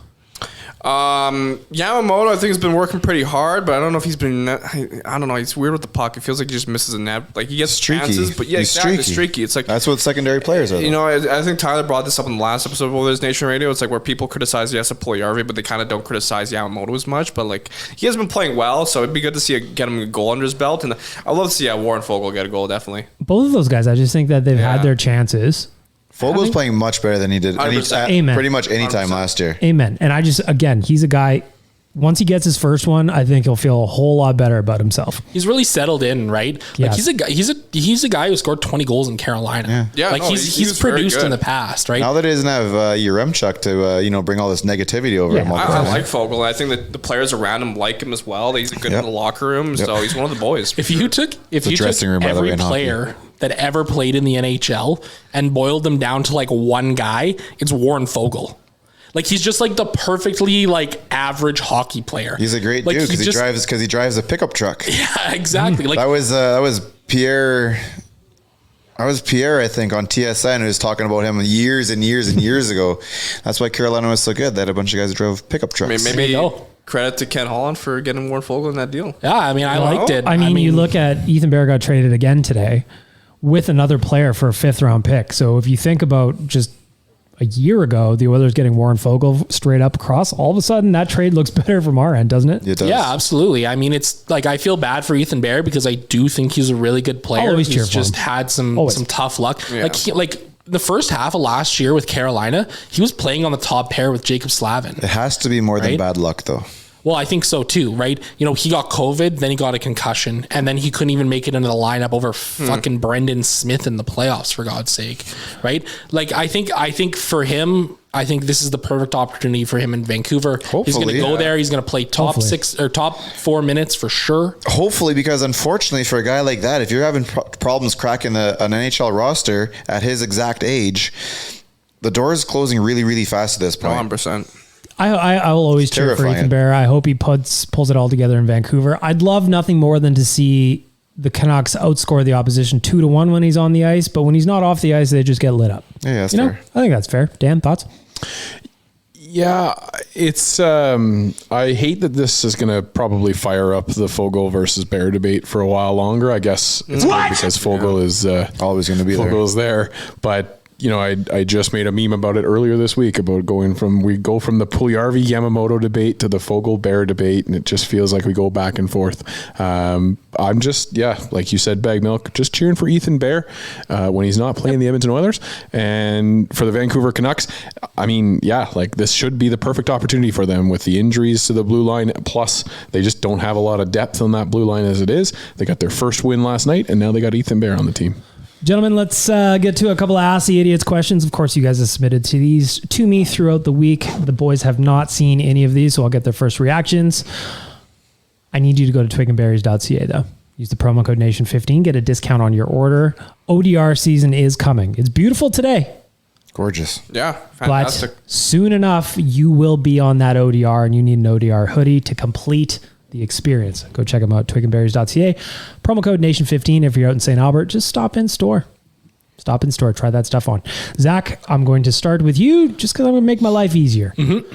Yamamoto, I think, has been working pretty hard, but I don't know if he's been. I don't know. He's weird with the puck. It feels like he just misses a net. Like he gets chances, but yeah, exactly, streaky. It's like that's what secondary players are. You know, I think Tyler brought this up in the last episode of Oilersnation Radio. It's like where people criticize Pugliarvi, but they kind of don't criticize Yamamoto as much. But like he has been playing well, so it'd be good to see get him a goal under his belt. And I love to see Warren Foegele get a goal. Definitely, both of those guys. I just think that they've had their chances. Fogel's playing much better than he did pretty much any time last year. Amen. And he's a guy, once he gets his first one, I think he'll feel a whole lot better about himself. He's really settled in, right? Like he's a guy who scored 20 goals in Carolina. Yeah. Like he's produced in the past, right? Now that he doesn't have Yaremchuk to bring all this negativity over him. I like Foegele. I think that the players around him like him as well. He's good in the locker room, so he's one of the boys. If you took every player that ever played in the NHL and boiled them down to like one guy, it's Warren Foegele. Like he's just like the perfectly like average hockey player. He's a great dude because he drives a pickup truck. Yeah, exactly. Like that was Pierre. I was Pierre, I think, on TSN who was talking about him years and years and years ago. That's why Carolina was so good. They had a bunch of guys who drove pickup trucks. Maybe credit to Ken Holland for getting Warren Foegele in that deal. Yeah, I mean, I liked it. I mean, you look at Ethan Bear got traded again today with another player for a 5th round pick. So if you think about just a year ago, the Oilers getting Warren Foegele straight up across, all of a sudden that trade looks better from our end, doesn't it? It does. Yeah, absolutely. I mean, it's like I feel bad for Ethan Bear because I do think he's a really good player. Always cheer He's for just him. had some tough luck. Yeah. Like the first half of last year with Carolina, he was playing on the top pair with Jacob Slavin. It has to be more than bad luck, though. Well, I think so too, right? You know, he got COVID, then he got a concussion, and then he couldn't even make it into the lineup over fucking Brendan Smith in the playoffs, for God's sake, right? Like, I think for him, I think this is the perfect opportunity for him in Vancouver. Hopefully, he's going to go there. He's going to play top 6 or top 4 minutes for sure. Hopefully, because unfortunately for a guy like that, if you're having problems cracking an NHL roster at his exact age, the door is closing really, really fast at this point. 100%. I will always cheer for Ethan Bear. I hope he pulls it all together in Vancouver. I'd love nothing more than to see the Canucks outscore the opposition 2-1 when he's on the ice, but when he's not off the ice, they just get lit up. Yeah, that's fair. I think that's fair. Dan, thoughts? Yeah, it's I hate that this is going to probably fire up the Foegele versus Bear debate for a while longer. I guess it's good because Foegele is always going to be there. Foegele is there, but you know, I just made a meme about it earlier this week about we go from the Puljujarvi Yamamoto debate to the Foegele Bear debate, and it just feels like we go back and forth. I'm just, like you said, Bag Milk, just cheering for Ethan Bear when he's not playing the Edmonton Oilers, and for the Vancouver Canucks. I mean, like this should be the perfect opportunity for them with the injuries to the blue line. Plus, they just don't have a lot of depth on that blue line as it is. They got their first win last night, and now they got Ethan Bear on the team. Gentlemen, let's get to a couple of Ask the Idiots questions. Of course, you guys have submitted these to me throughout the week. The boys have not seen any of these, so I'll get their first reactions. I need you to go to twigandberries.ca, though. Use the promo code NATION15. Get a discount on your order. ODR season is coming. It's beautiful today. Gorgeous. Yeah, fantastic. But soon enough, you will be on that ODR, and you need an ODR hoodie to complete the experience. Go check them out, twigandberries.ca. Promo code NATION15. If you're out in St. Albert, just stop in store. Try that stuff on. Zach, I'm going to start with you just because I'm going to make my life easier. Mm-hmm.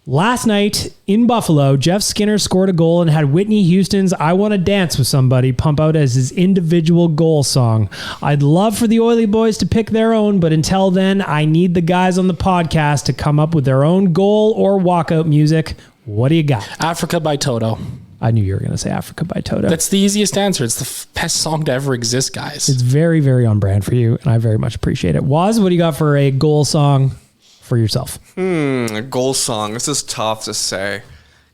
Last night in Buffalo, Jeff Skinner scored a goal and had Whitney Houston's I Want to Dance with Somebody pump out as his individual goal song. I'd love for the Oily Boys to pick their own, but until then, I need the guys on the podcast to come up with their own goal or walkout music. What do you got? Africa by Toto. I knew you were going to say Africa by Toto. That's the easiest answer. It's the best song to ever exist, guys. It's very, very on brand for you, and I very much appreciate it. Waz, what do you got for a goal song for yourself? A goal song. This is tough to say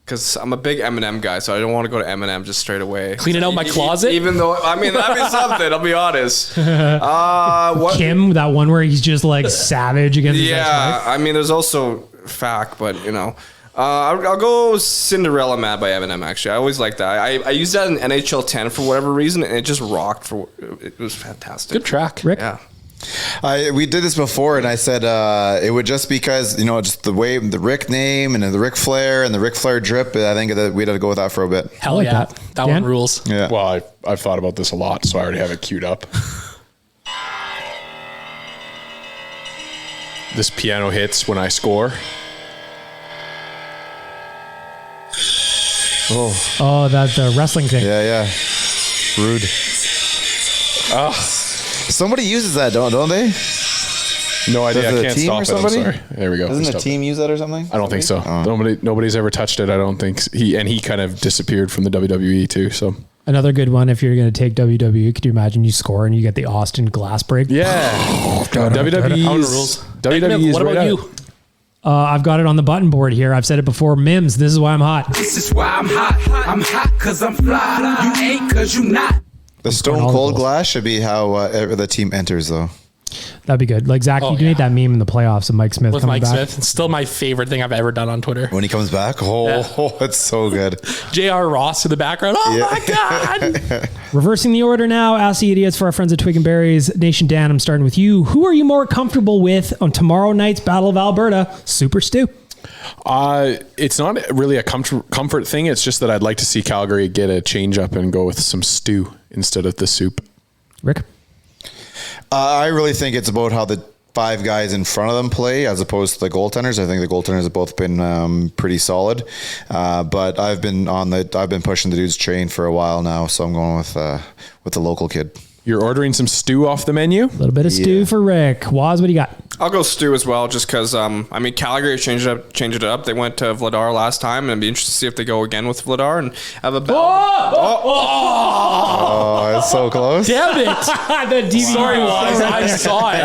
because I'm a big Eminem guy, so I don't want to go to Eminem just straight away. Cleaning out my closet? Even though, I mean, that'd be something, I'll be honest. Kim, that one where he's just like savage against his ex-wife? I mean, there's also fact, but you know. I'll go Cinderella Man by Eminem, actually. I always like that. I used that in NHL 10 for whatever reason, and it just rocked. It was fantastic. Good track. Rick? Yeah. We did this before, and I said it would just because, you know, just the way the Rick name and the Ric Flair and the Ric Flair drip, I think that we'd have to go with that for a bit. Hell like yeah. That Dan? one rules. Yeah. Well, I've thought about this a lot, so I already have it queued up. This piano hits when I score. Oh, that's the wrestling thing. Yeah. Rude. Oh. Somebody uses that, don't they? No idea. I can't team stop or it. somebody? I'm sorry. There we go. Doesn't the team use that or something? I don't think so. Oh. Nobody's ever touched it. I don't think. He kind of disappeared from the WWE too. So another good one. If you're going to take WWE, could you imagine you score and you get the Austin glass break? Yeah. WWE's What about you? I've got it on the button board here. I've said it before. Mims, This Is Why I'm Hot. This is why I'm hot. I'm hot because I'm fly. You ain't because you not. The Stone Cold Glass should be how the team enters, though. That'd be good. Like Zach, you made that meme in the playoffs of Mike Smith with coming Mike back. Smith. It's still my favorite thing I've ever done on Twitter. When he comes back, it's so good. J.R. Ross in the background. Oh my God. Reversing the order now. Ask the idiots for our friends at Twig and Berries. Nation Dan, I'm starting with you. Who are you more comfortable with on tomorrow night's Battle of Alberta? Super Stu. It's not really a comfort thing. It's just that I'd like to see Calgary get a change up and go with some stew instead of the soup. Rick? I really think it's about how the 5 guys in front of them play as opposed to the goaltenders. I think the goaltenders have both been pretty solid. But I've been pushing the dude's train for a while now, so I'm going with the local kid. You're ordering some stew off the menu? A little bit of stew for Rick. Waz, what do you got? I'll go stew as well, just because, Calgary changed it up. They went to Vladar last time, and it'd be interesting to see if they go again with Vladar and have a battle. Oh, it's so close. Damn it. Sorry, Waz. I saw it.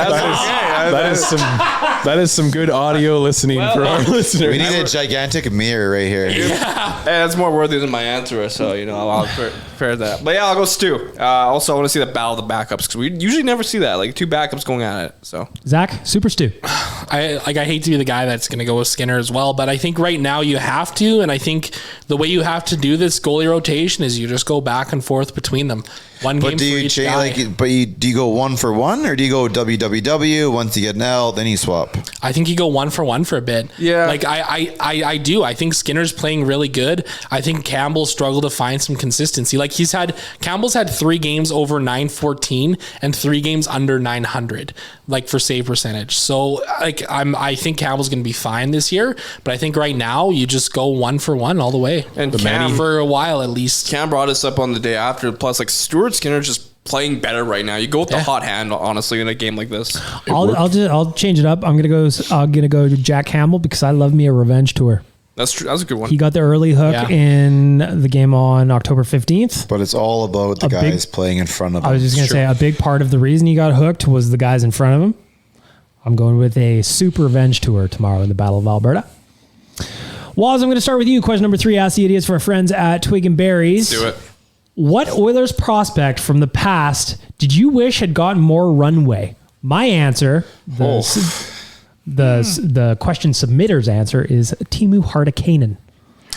That is some good audio listening for our listeners. We need a gigantic mirror right here. Yeah, that's more worthy than my answer, so, I'll prepare that. But yeah, I'll go stew. Also, I want to see the battle of the backups, because we usually never see that, like 2 backups going at it. So Zach, Super Stu. I hate to be the guy that's going to go with Skinner as well, but I think right now you have to, and I think the way you have to do this goalie rotation is you just go back and forth between them. One game for each guy. Do you go 1 for 1, or do you go WWW? Once you get an L, then you swap? I think you go 1 for 1 for a bit. Yeah. Like I do. I think Skinner's playing really good. I think Campbell struggled to find some consistency. Like Campbell's had 3 games over 914 and 3 games under 900, like for save percentage. So I think Campbell's going to be fine this year, but I think right now you just go 1 for 1 all the way. And Cam, for a while at least. Cam brought us up on the day after. Plus, like Stuart Skinner's just playing better right now. You go with the hot hand, honestly, in a game like this. I'll change it up. I'm gonna go to Jack Campbell because I love me a revenge tour. That's true. That's a good one. He got the early hook in the game on October 15th. But it's all about the guys playing in front of him. I was just going to say a big part of the reason he got hooked was the guys in front of him. I'm going with a super revenge tour tomorrow in the Battle of Alberta. Waz, I'm going to start with you. Question number 3, ask the idiots for our friends at Twig and Berries. Do it. What Oilers prospect from the past did you wish had gotten more runway? My answer, the question submitter's answer is Timu Hardakainen.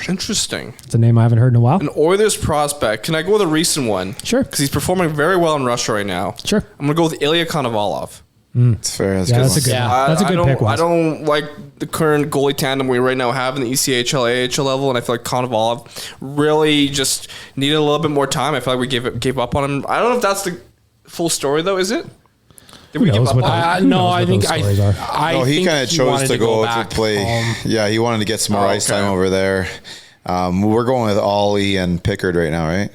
Interesting. It's a name I haven't heard in a while. An Oilers prospect. Can I go with a recent one? Sure. Because he's performing very well in Russia right now. Sure. I'm going to go with Ilya Konovalov. It's fair. That's a good one. That's a good pick. I don't like the current goalie tandem we right now have in the ECHL, AHL level, and I feel like Konovalov really just needed a little bit more time. I feel like we gave up on him. I don't know if that's the full story, though, is it? Did we give up on him? No, I think he kind of chose to go to play. Yeah, he wanted to get some more ice time over there. We're going with Ollie and Pickard right now, right?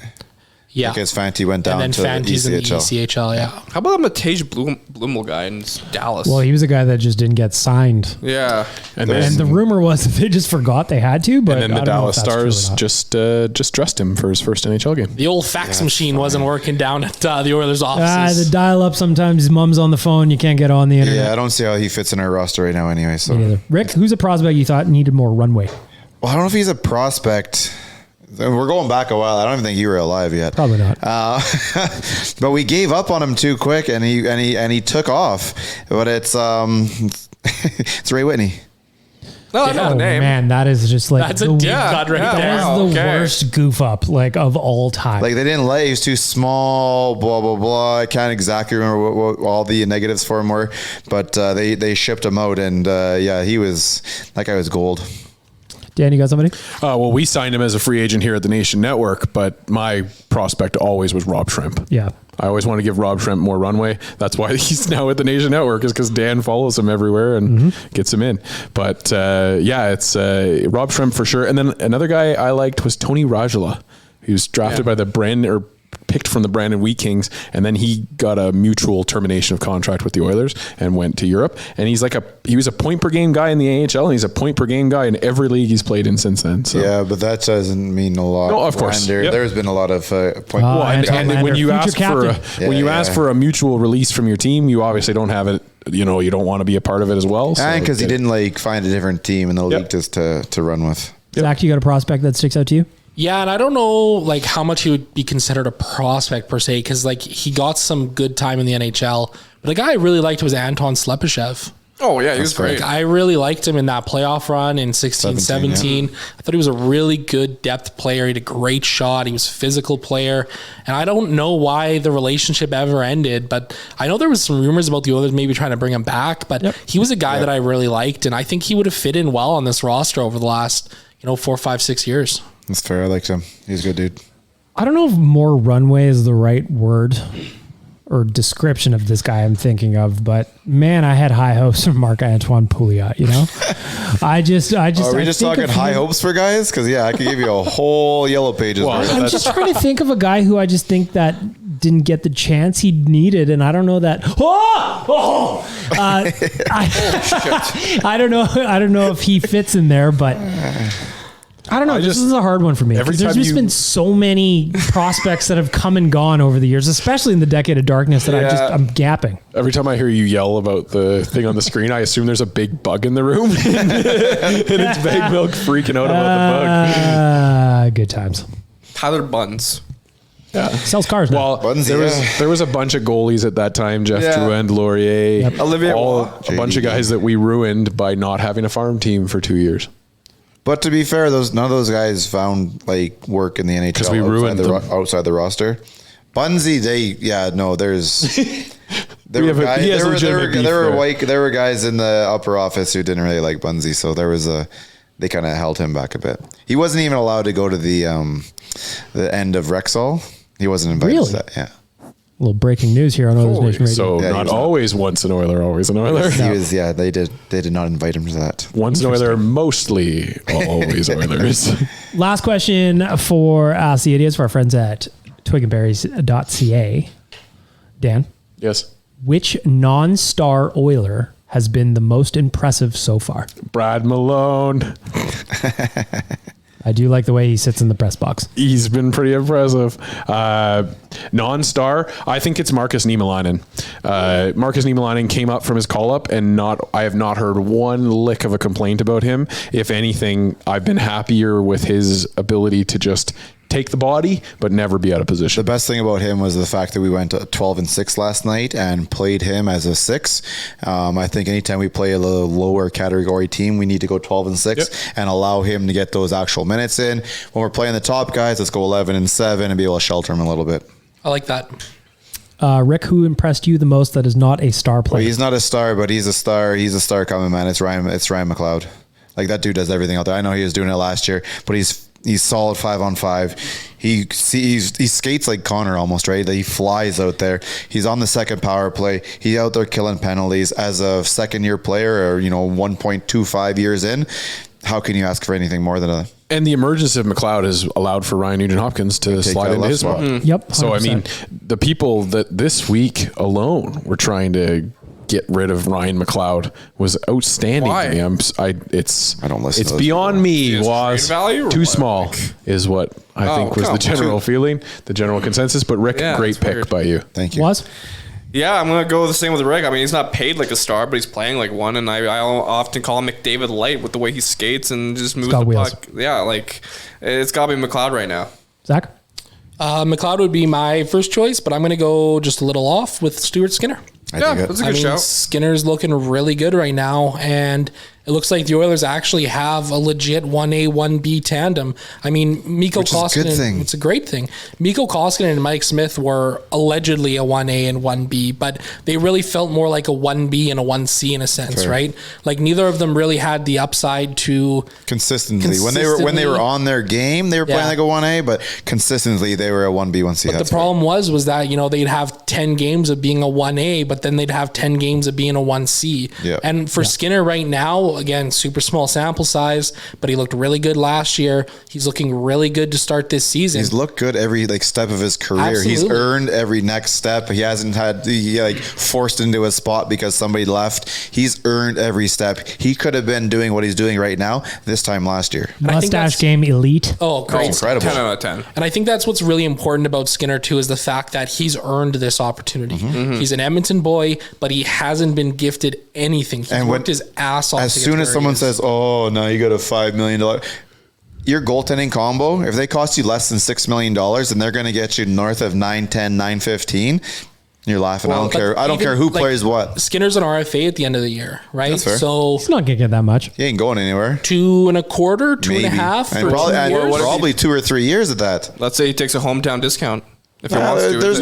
Yeah. Because Fanti went down to the ECHL. In the ECHL, yeah. How about that Matej Blumel guy in Dallas? Well, he was a guy that just didn't get signed. Yeah. And the rumor was that they just forgot they had to, but and then the Dallas Stars just dressed him for his first NHL game. The old fax machine wasn't working down at the Oilers offices. The dial-up, sometimes his mom's on the phone, you can't get on the internet. Yeah, I don't see how he fits in our roster right now anyway. So. Rick, who's a prospect you thought needed more runway? Well, I don't know if he's a prospect. We're going back a while. I don't even think you were alive yet. Probably not. But we gave up on him too quick, and he took off. But it's Ray Whitney. No, I know the name. Man, that is just like that's a deep cut right there. That is the worst goof up of all time. Like they didn't let. He was too small. Blah blah blah. I can't exactly remember what all the negatives for him were, but they shipped him out, and that guy was gold. Dan, you got somebody? Well, we signed him as a free agent here at the Nation Network, but my prospect always was Rob Shrimp. Yeah. I always want to give Rob Shrimp more runway. That's why he's now at the Nation Network, is because Dan follows him everywhere and gets him in. But it's Rob Shrimp for sure. And then another guy I liked was Tony Rajala. He was drafted by the picked from the Brandon Wheat Kings, and then he got a mutual termination of contract with the Oilers and went to Europe. And he was a point per game guy in the AHL, and he's a point per game guy in every league he's played in since then. So. Yeah, but that doesn't mean a lot. No, of course. There's been a lot of point. And when you ask for a mutual release from your team, you obviously don't have it. You don't want to be a part of it as well. So and because he didn't find a different team in the league just to run with. Zach, you got a prospect that sticks out to you? Yeah, and I don't know how much he would be considered a prospect per se, because he got some good time in the NHL But the guy I really liked was Anton Slepyshev. Oh, yeah, he was great. I really liked him in that playoff run in 16-17. Yeah. I thought he was a really good depth player. He had a great shot. He was a physical player. And I don't know why the relationship ever ended, but I know there was some rumors about the Oilers maybe trying to bring him back, but he was a guy that I really liked, and I think he would have fit in well on this roster over the last 4, 5, 6 years. That's fair. I liked him. He's a good dude. I don't know if more runway is the right word or description of this guy I'm thinking of, but man, I had high hopes for Marc-Antoine Pouliot, I just Are we just talking high hopes for guys? Because I could give you a whole yellow pages. I'm just trying to think of a guy who I just think that didn't get the chance he needed, and I don't know that. I don't know if he fits in there, but I don't know. This is a hard one for me because there's just been so many prospects that have come and gone over the years, especially in the decade of darkness that I'm gapping. Every time I hear you yell about the thing on the screen, I assume there's a big bug in the room and it's Bag Milk freaking out about the bug. Good times. Tyler Buns. Yeah. Sells cars now. Well, there was a bunch of goalies at that time. Jeff Drouin, Laurier, Olivier, a bunch of guys that we ruined by not having a farm team for 2 years. But to be fair, none of those guys found work in the NHL because we ruined outside the roster. Bunsey, there were guys in the upper office who didn't really like Bunsey, so they kind of held him back a bit. He wasn't even allowed to go to the end of Rexall. He wasn't invited to that. Yeah. A little breaking news here on Oilersnation Radio. So not always once an Oiler, always an Oiler. He was. Yeah, they did not invite him to that. Once an Oiler, mostly always Oilers. Last question for Ask the Idiots for our friends at twigandberries.ca. Dan? Yes. Which non-star Oiler has been the most impressive so far? Brad Malone. I do like the way he sits in the press box. He's been pretty impressive. Non-star, I think it's Markus Niemelainen. Markus Niemelainen came up from his call-up, and I have not heard one lick of a complaint about him. If anything, I've been happier with his ability to just take the body, but never be out of position. The best thing about him was the fact that we went 12-6 last night and played him as a 6. I think anytime we play a little lower category team, we need to go 12-6 and allow him to get those actual minutes in. When we're playing the top guys, let's go 11-7 and be able to shelter him a little bit. I like that. Rick, who impressed you the most that is not a star player? Well, he's not a star, but he's a star. He's a star coming, man. It's Ryan McLeod. That dude does everything out there. I know he was doing it last year, but he's solid 5-on-5. He skates like Connor almost, right? He flies out there. He's on the second power play. He's out there killing penalties as a second-year player, or 1.25 years in. How can you ask for anything more than that? And the emergence of McLeod has allowed for Ryan Nugent-Hopkins to slide into his spot. Yep. 100%. So, I mean, the people that this week alone were trying to get rid of Ryan McLeod was outstanding. Why? To me. I don't listen. It's beyond me. Was too small is what I think was the general feeling, the general consensus. But Rick, great pick weird by you. Thank you. Was? Yeah, I'm going to go the same with Rick. I mean, he's not paid like a star, but he's playing like one, and I often call him McDavid light with the way he skates and just moves the puck. Yeah, it's got to be McLeod right now. Zach? McLeod would be my first choice, but I'm going to go just a little off with Stuart Skinner. That's a good shout. Skinner's looking really good right now, and it looks like the Oilers actually have a legit 1A, 1B tandem. I mean, Mikko Koskinen, it's a great thing. Mikko Koskinen and Mike Smith were allegedly a 1A and 1B, but they really felt more like a 1B and a 1C in a sense, right? Neither of them really had the upside to consistently. When they were on their game, they were playing like a 1A, but consistently they were a 1B, 1C. But the problem was that, they'd have 10 games of being a 1A, but then they'd have 10 games of being a 1C. Yeah. And for Skinner right now, again, super small sample size, but he looked really good last year. He's looking really good to start this season. He's looked good every step of his career. Absolutely. He's earned every next step. He hasn't had forced into a spot because somebody left. He's earned every step. He could have been doing what he's doing right now this time last year. Mustache game elite. Oh, great. Incredible. 10 out of 10. And I think that's what's really important about Skinner too, is the fact that he's earned this opportunity. Mm-hmm. He's an Edmonton boy, but he hasn't been gifted anything. He's worked his ass off. As soon as someone says, "Oh, now you got a $5 million," your goaltending combo, if they cost you less than $6 million and they're going to get you north of 9, 10, 9, 15, You're laughing. Well, I don't care who plays what. Skinner's an RFA at the end of the year, right? That's fair. So he's not going to get that much. He ain't going anywhere. 2.25, 2.5 and probably 2 or 3 years at that. Let's say he takes a hometown discount. If he wants to. There's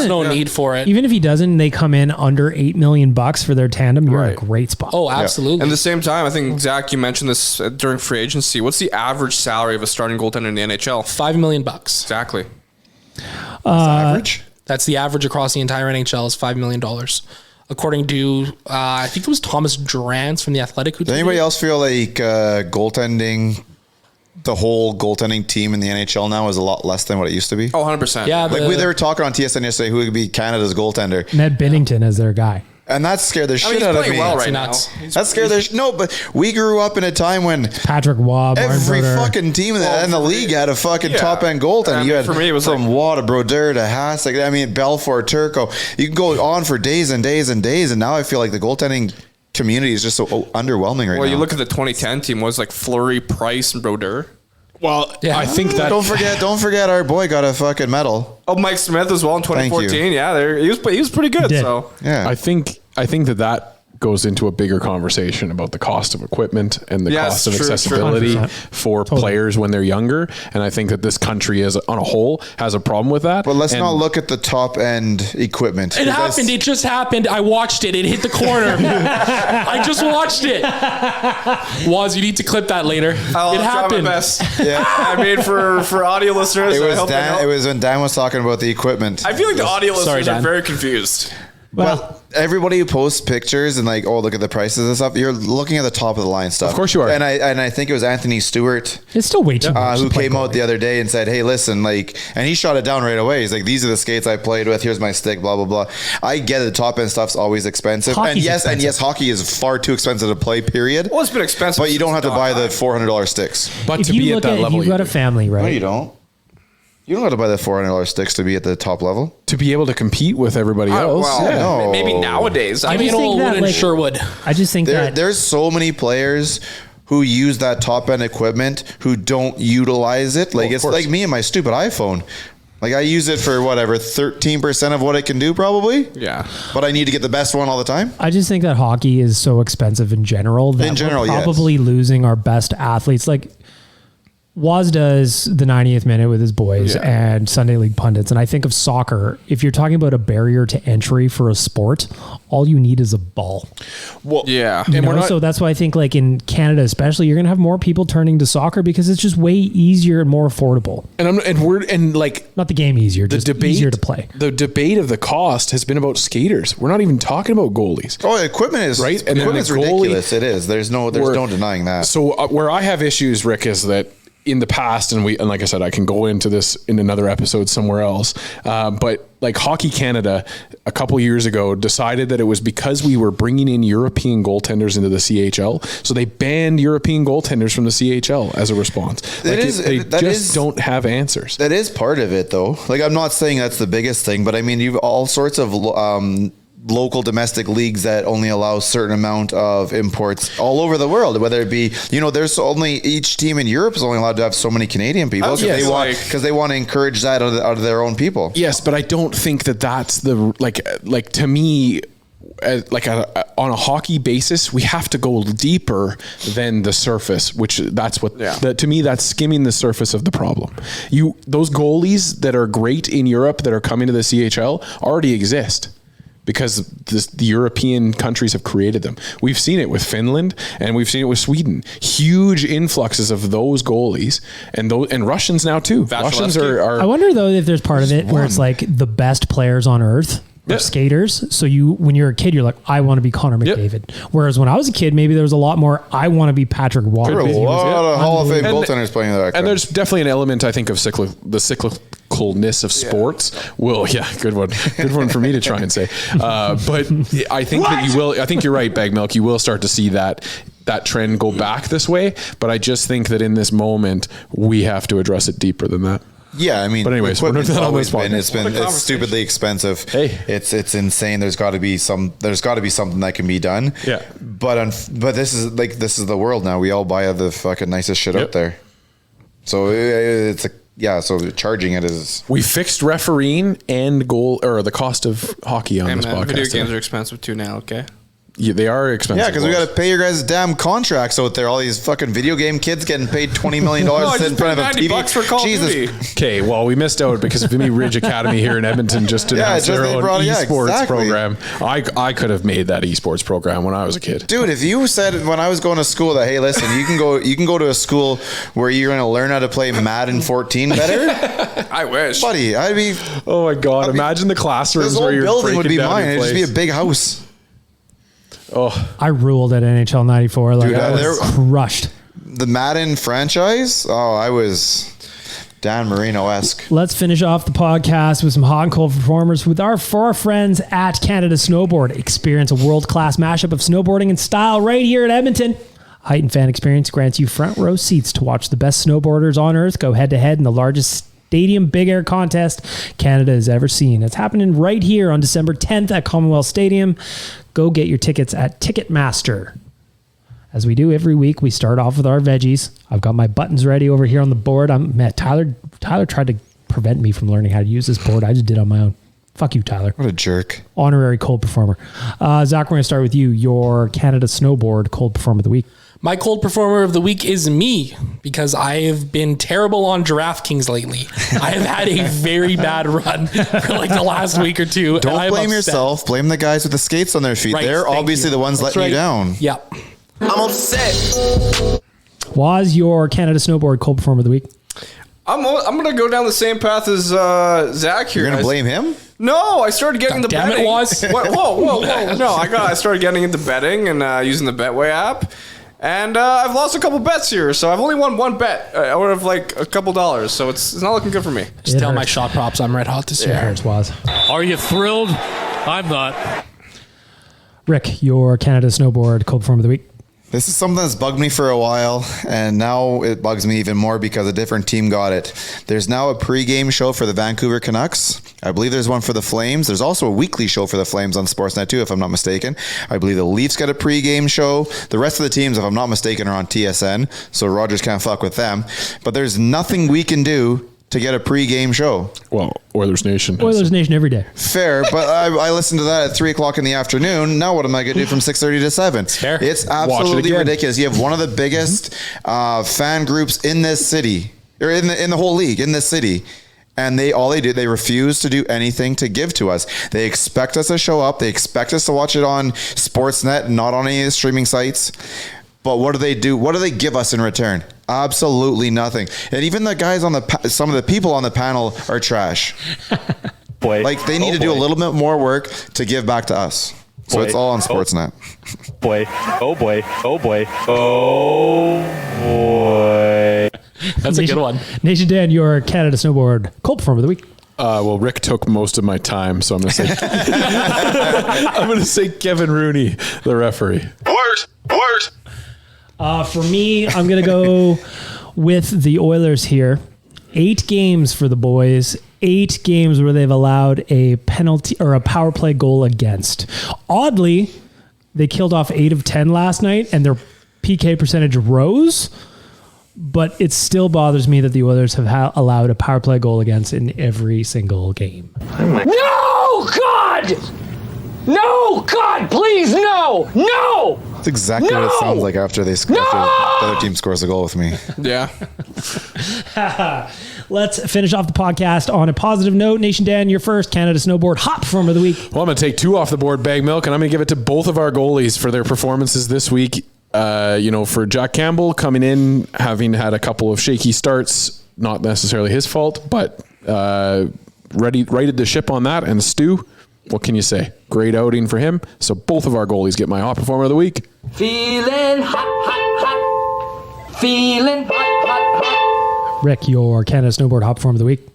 no need for it. Even if he doesn't, they come in under $8 million for their tandem. You're in a great spot. Oh, absolutely. Yeah. And at the same time, I think, Zach, you mentioned this during free agency. What's the average salary of a starting goaltender in the NHL? $5 million. Exactly. Average? That's the average across the entire NHL is $5 million. According to, I think it was Thomas Drance from The Athletic. Does anybody else feel like goaltending, the whole goaltending team in the NHL now is a lot less than what it used to be? Oh, 100%. Yeah. They were talking on TSN yesterday who would be Canada's goaltender. Ned Binnington as their guy. And that scared the shit out of me. Well right now. That scared the no, but we grew up in a time when Patrick Waugh, every fucking team in the league had a fucking top end goaltender. You had for me, it was from Waugh to Brodeur to Hasek. I mean, Belfour, Turco. You can go on for days and days and days. And now I feel like the goaltending community is just so underwhelming right now. Well, you look at the 2010 team was like Fleury, Price, and Brodeur. Well, yeah. I think that don't forget our boy got a fucking medal. Oh, Mike Smith as well in 2014. Yeah, he was pretty good. So yeah, I think that goes into a bigger conversation about the cost of equipment and the cost of accessibility for players when they're younger. And I think that this country as on a whole has a problem with that. But let's not look at the top end equipment. It happened. It just happened. I watched it. It hit the corner. I just watched it. Waz, you need to clip that later. It happened. My best. Yeah. I mean, for audio listeners, it was when Dan was talking about the equipment. I feel like the audio listeners are very confused. Well, everybody who posts pictures and like, oh, look at the prices and stuff. You're looking at the top of the line stuff. Of course you are. And I think it was Anthony Stewart. It's still way too much. Who came out the other day and said, hey, listen, like, and he shot it down right away. He's like, these are the skates I played with. Here's my stick, blah, blah, blah. I get it. The top end stuff's always expensive. Hockey's and yes, hockey is far too expensive to play, period. Well, it's been expensive. But you don't have to buy the $400 sticks. But if to be at that level, you've got a family, right? No, you don't. You don't have to buy the $400 sticks to be at the top level. To be able to compete with everybody else. Well, maybe nowadays. I mean, Sherwood. I just think there's so many players who use that top end equipment who don't utilize it. Like it's like me and my stupid iPhone. Like I use it for whatever 13% of what it can do, probably. Yeah, but I need to get the best one all the time. I just think that hockey is so expensive in general that we're probably losing our best athletes. Like Waz does the 90th minute with his boys and Sunday League pundits. And I think of soccer. If you're talking about a barrier to entry for a sport, all you need is a ball. Well, yeah. So that's why I think like in Canada, especially, you're going to have more people turning to soccer because it's just way easier and more affordable. And like not the game easier, just easier to play. The debate of the cost has been about skaters. We're not even talking about goalies. Oh, equipment is right. And equipment's ridiculous. It is. There's no denying that. So where I have issues, Rick, is that in the past, and like I said, I can go into this in another episode somewhere else. But like Hockey Canada, a couple years ago, decided that it was because we were bringing in European goaltenders into the CHL, so they banned European goaltenders from the CHL as a response. They don't have answers. That is part of it, though. Like I'm not saying that's the biggest thing, but I mean you've all sorts of local domestic leagues that only allow a certain amount of imports all over the world, whether it be, there's only each team in Europe is only allowed to have so many Canadian people because they want to encourage that out of their own people. Yes, but I don't think that's the like to me. On a hockey basis, we have to go deeper than the surface, which that's what to me that's skimming the surface of the problem. Those goalies that are great in Europe that are coming to the CHL already exist, because the European countries have created them. We've seen it with Finland and we've seen it with Sweden. Huge influxes of those goalies and Russians now too. Russians are. I wonder though if there's part of it where it's like the best players on earth are skaters. So when you're a kid, you're like, I want to be Connor McDavid. Whereas when I was a kid, maybe there was a lot more, I want to be Patrick Waugh. There are a lot of Hall of Fame goaltenders playing that. And there's definitely an element, I think, of the cyclicalness of sports. Well, good one for me to try and say. But I think that you will. I think you're right, Bag Milk. You will start to see that trend go back this way. But I just think that in this moment, we have to address it deeper than that. Yeah, I mean, but anyways, it's stupidly expensive. Hey, it's insane. There's got to be something that can be done. Yeah, but this is the world now. We all buy the fucking nicest shit out there. So it's Yeah, so charging it is... We fixed refereeing and goal, or the cost of hockey on this podcast. Video games are expensive too now, okay? Yeah, they are expensive. Yeah, because we got to pay your guys' damn contracts out there. All these fucking video game kids getting paid $20 million to sit in front of a TV. $90 for Call of Duty. Okay, well, we missed out because Vimy Ridge Academy here in Edmonton just announced their own esports program. I could have made that esports program when I was a kid. Dude, if you said when I was going to school that, hey, listen, you can go to a school where you're going to learn how to play Madden 14 better. I wish, buddy. I'd be. Oh my God! Imagine the classrooms this whole where you're building would be mine. It'd just be a big house. Oh, I ruled at NHL 94. Like, dude, I was crushed. The Madden franchise. Oh, I was Dan Marino-esque. Let's finish off the podcast with some hot and cold performers with our four friends at Canada Snowboard. Experience a world-class mashup of snowboarding and style right here at Edmonton. Heightened fan experience grants you front row seats to watch the best snowboarders on earth go head-to-head in the largest stadium big air contest Canada has ever seen. It's happening right here on December 10th at Commonwealth Stadium. Go get your tickets at Ticketmaster. As we do every week, we start off with our veggies. I've got my buttons ready over here on the board. Tyler tried to prevent me from learning how to use this board. I just did on my own. Fuck you, Tyler. What a jerk. Honorary cold performer. Zach, we're going to start with you. Your Canada Snowboard cold performer of the week. My cold performer of the week is me, because I have been terrible on DraftKings lately. I have had a very bad run for like the last week or two. Don't blame yourself. Blame the guys with the skates on their feet. Right, they're obviously the ones letting you down. Yep. I'm upset. Was your Canada Snowboard cold performer of the week? I'm going to go down the same path as Zach here. You're going to blame him? No, I started getting into betting. Damn it, was. Whoa. No, I started getting into betting and using the Betway app. And I've lost a couple bets here, so I've only won one bet out of like a couple dollars, so it's not looking good for me. Just tell my shot props I'm red hot this year. It hurts, Waz. Are you thrilled? I'm not. Rick, your Canada Snowboard cold performer of the week. This is something that's bugged me for a while, and now it bugs me even more because a different team got it. There's now a pregame show for the Vancouver Canucks. I believe there's one for the Flames. There's also a weekly show for the Flames on Sportsnet too, if I'm not mistaken. I believe the Leafs got a pregame show. The rest of the teams, if I'm not mistaken, are on TSN, so Rogers can't fuck with them. But there's nothing we can do to get a pregame show. Well, Oilers Nation. Oilers Nation every day. Fair, but I listened to that at 3 o'clock in the afternoon. Now what am I going to do from 6:30 to 7? It's fair. It's absolutely ridiculous. You have one of the biggest fan groups in this city, or in the whole league, in this city. And they refuse to do anything to give to us. They expect us to show up. They expect us to watch it on Sportsnet, not on any of the streaming sites. But what do they do? What do they give us in return? Absolutely nothing. And even the guys some of the people on the panel are trash. Boy. Like they need to do a little bit more work to give back to us. So it's all on Sportsnet. Boy. Oh boy. Oh boy. Oh boy. That's a good one. Nation Dan, your Canada Snowboard cold performer of the week. Well, Rick took most of my time, so I'm going to say I'm going to say Kevin Rooney, the referee. Worse. For me, I'm going to go with the Oilers here. 8 games for the boys. 8 games where they've allowed a penalty or a power play goal against. Oddly, they killed off 8 of 10 last night, and their PK percentage rose. But it still bothers me that the Oilers have allowed a power play goal against in every single game. No, God! No, God, please, no! No! That's exactly what it sounds like after the other team scores a goal with me. Yeah. Let's finish off the podcast on a positive note. Nation Dan, your first Canada Snowboard hot performer of the week. Well, I'm going to take 2 off the board, Bag Milk, and I'm going to give it to both of our goalies for their performances this week. For Jack Campbell coming in, having had a couple of shaky starts, not necessarily his fault, but righted the ship on that. And Stu, what can you say? Great outing for him. So both of our goalies get my hot performer of the week. Feeling hot. Feeling hot. Rick, your Canada Snowboard hot performer of the week.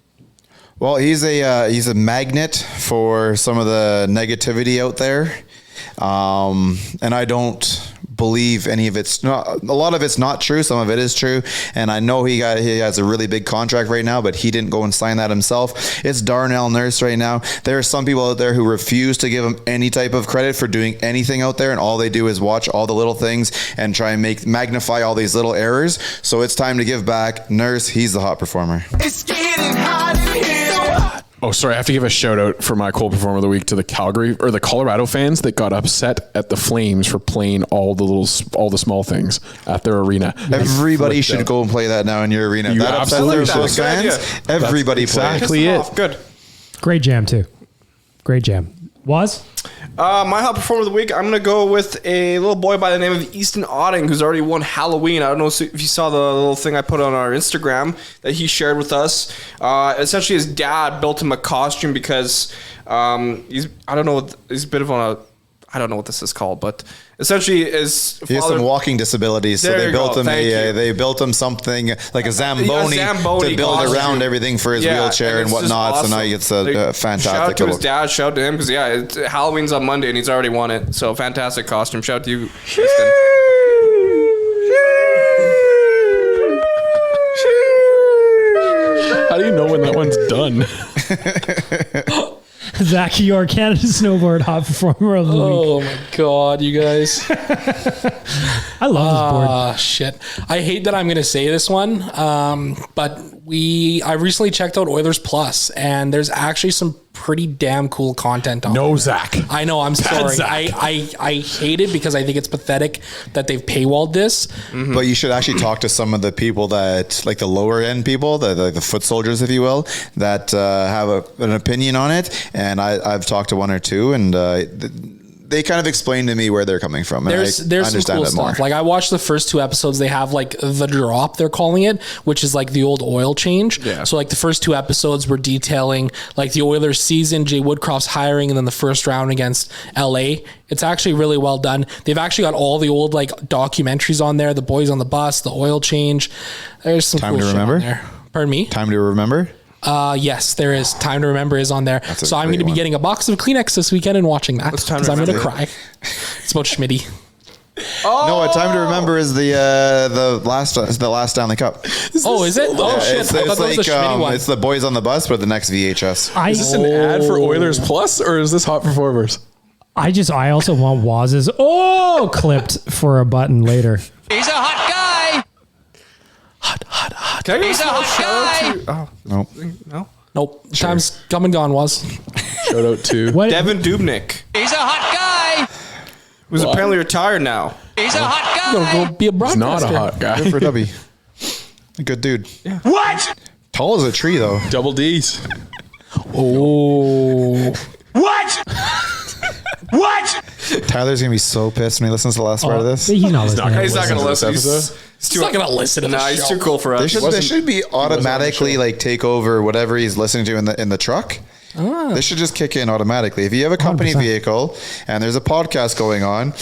Well, he's a magnet for some of the negativity out there, and I don't believe any of it's not. A lot of it's not true. Some of it is true. And I know he has a really big contract right now, but he didn't go and sign that himself. It's Darnell Nurse right now. There are some people out there who refuse to give him any type of credit for doing anything out there, and all they do is watch all the little things and try and magnify all these little errors. So it's time to give back. Nurse, he's the hot performer. It's getting hot in here. Oh, sorry. I have to give a shout out for my cold performer of the week to the Colorado fans that got upset at the Flames for playing all the small things at their arena. Everybody should go and play that now in your arena. That absolutely those fans. Everybody play. Exactly it. Good. Great jam too. Great jam. Was? My hot performer of the week, I'm going to go with a little boy by the name of Easton Otting, who's already won Halloween. I don't know if you saw the little thing I put on our Instagram that he shared with us. Essentially, his dad built him a costume because he's a bit of a... I don't know what this is called, but essentially he has some walking disabilities, so they built him something like a Zamboni to build costume around everything for his wheelchair and whatnot. Awesome. So now he gets a fantastic. Shout out to his dad. Shout out to him because Halloween's on Monday and he's already won it. So fantastic costume. Shout out to you, Kristen. How do you know when that one's done? Zach, your Canada Snowboard hot performer of the week. Oh my God, you guys. I love this board. Ah, shit. I hate that I'm going to say this one, but I recently checked out Oilers Plus, and there's actually some pretty damn cool content on there. Zach. I know, I'm sorry. I hate it because I think it's pathetic that they've paywalled this. Mm-hmm. But you should actually talk to some of the people that, like the lower end people, the foot soldiers, if you will, that have an opinion on it. And I've talked to one or two, and they kind of explain to me where they're coming from. There's some cool stuff. Like I watched the first 2 episodes. They have like the drop, they're calling it, which is like the old oil change. Yeah. So like the first 2 episodes were detailing like the Oilers season, Jay Woodcroft's hiring, and then the first round against LA. It's actually really well done. They've actually got all the old like documentaries on there. The Boys on the Bus, the oil change. There's some Time cool to shit remember. on there. Pardon me? Time to remember. Yes, there is. Time to Remember is on there. So I'm going to be getting a box of Kleenex this weekend and watching that because I'm going to cry. It's about Schmitty. No, Time to Remember is the last Stanley Cup. Is it? Oh shit! It's like it's the Boys on the Bus, but the next VHS. Is this an ad for Oilers Plus or is this hot performers? I also want Waz's clipped for a button later. He's a hot guy. Hot. He's a hot guy. Nope. Sure. Time's come and gone, Was. Shout out to Devin Dubnyk. He's a hot guy. Who's apparently retired now. He's a hot guy. Gonna go be a broadcaster. He's not a hot guy. Good for W. A good dude. Yeah. What? Tall as a tree, though. Double D's. Oh. What? What? Tyler's gonna be so pissed when he listens to the last part of this. He's not listening. He's not gonna listen. He's not gonna listen to this. He's too cool for us. They should be automatically like take over whatever he's listening to in the truck. They should just kick in automatically. If you have a company 100%. Vehicle and there's a podcast going on,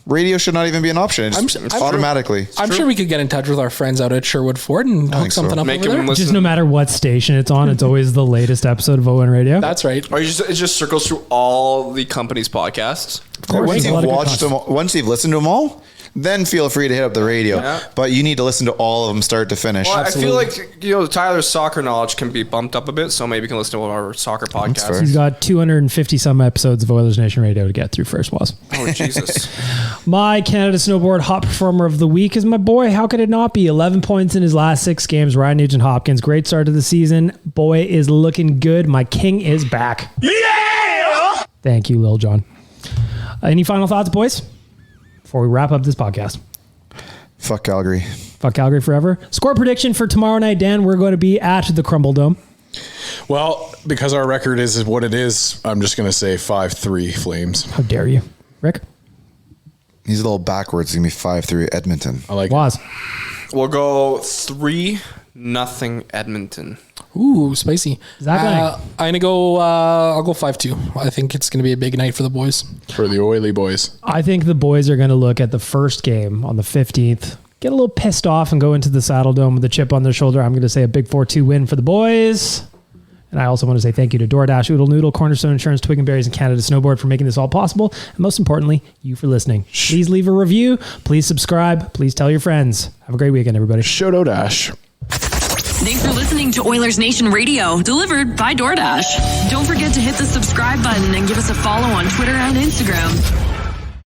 radio should not even be an option. It's automatically. I'm sure we could get in touch with our friends out at Sherwood Ford and hook something up over there. Just no matter what station it's on, it's always the latest episode of ON Radio. That's right. Or it just circles through all the company's podcasts. Of course. Once you've watched them, once you've listened to them all, then feel free to hit up the radio. Yeah. But you need to listen to all of them start to finish. Well, I feel like Tyler's soccer knowledge can be bumped up a bit, so maybe you can listen to one of our soccer podcasts. He's got 250 some episodes of Oilersnation Radio to get through first, Was. Oh, Jesus. My Canada Snowboard hot performer of the week is my boy. How could it not be? 11 points in his last 6 games. Ryan Nugent-Hopkins. Great start to the season. Boy is looking good. My king is back. Yeah! Thank you, Lil John. Any final thoughts, boys? Before we wrap up this podcast. Fuck Calgary. Fuck Calgary forever. Score prediction for tomorrow night, Dan. We're going to be at the Crumble Dome. Well, because our record is what it is, I'm just going to say 5-3 Flames. How dare you? Rick? He's a little backwards. He's going to be 5-3 Edmonton. I like Was. We'll go 3-0 Edmonton. Ooh, spicy. I'm gonna go. I'll go 5-2. I think it's gonna be a big night for the boys. For the oily boys. I think the boys are going to look at the first game on the 15th, get a little pissed off, and go into the Saddle Dome with a chip on their shoulder. I'm going to say a big 4-2 win for the boys. And I also want to say thank you to DoorDash, Oodle Noodle, Cornerstone Insurance, Twig and Berries, and Canada Snowboard for making this all possible. And most importantly, you for listening. Please leave a review. Please subscribe. Please tell your friends. Have a great weekend, everybody. Shout out Ash. Thanks for listening to Oilers Nation Radio, delivered by DoorDash. Don't forget to hit the subscribe button and give us a follow on Twitter and Instagram.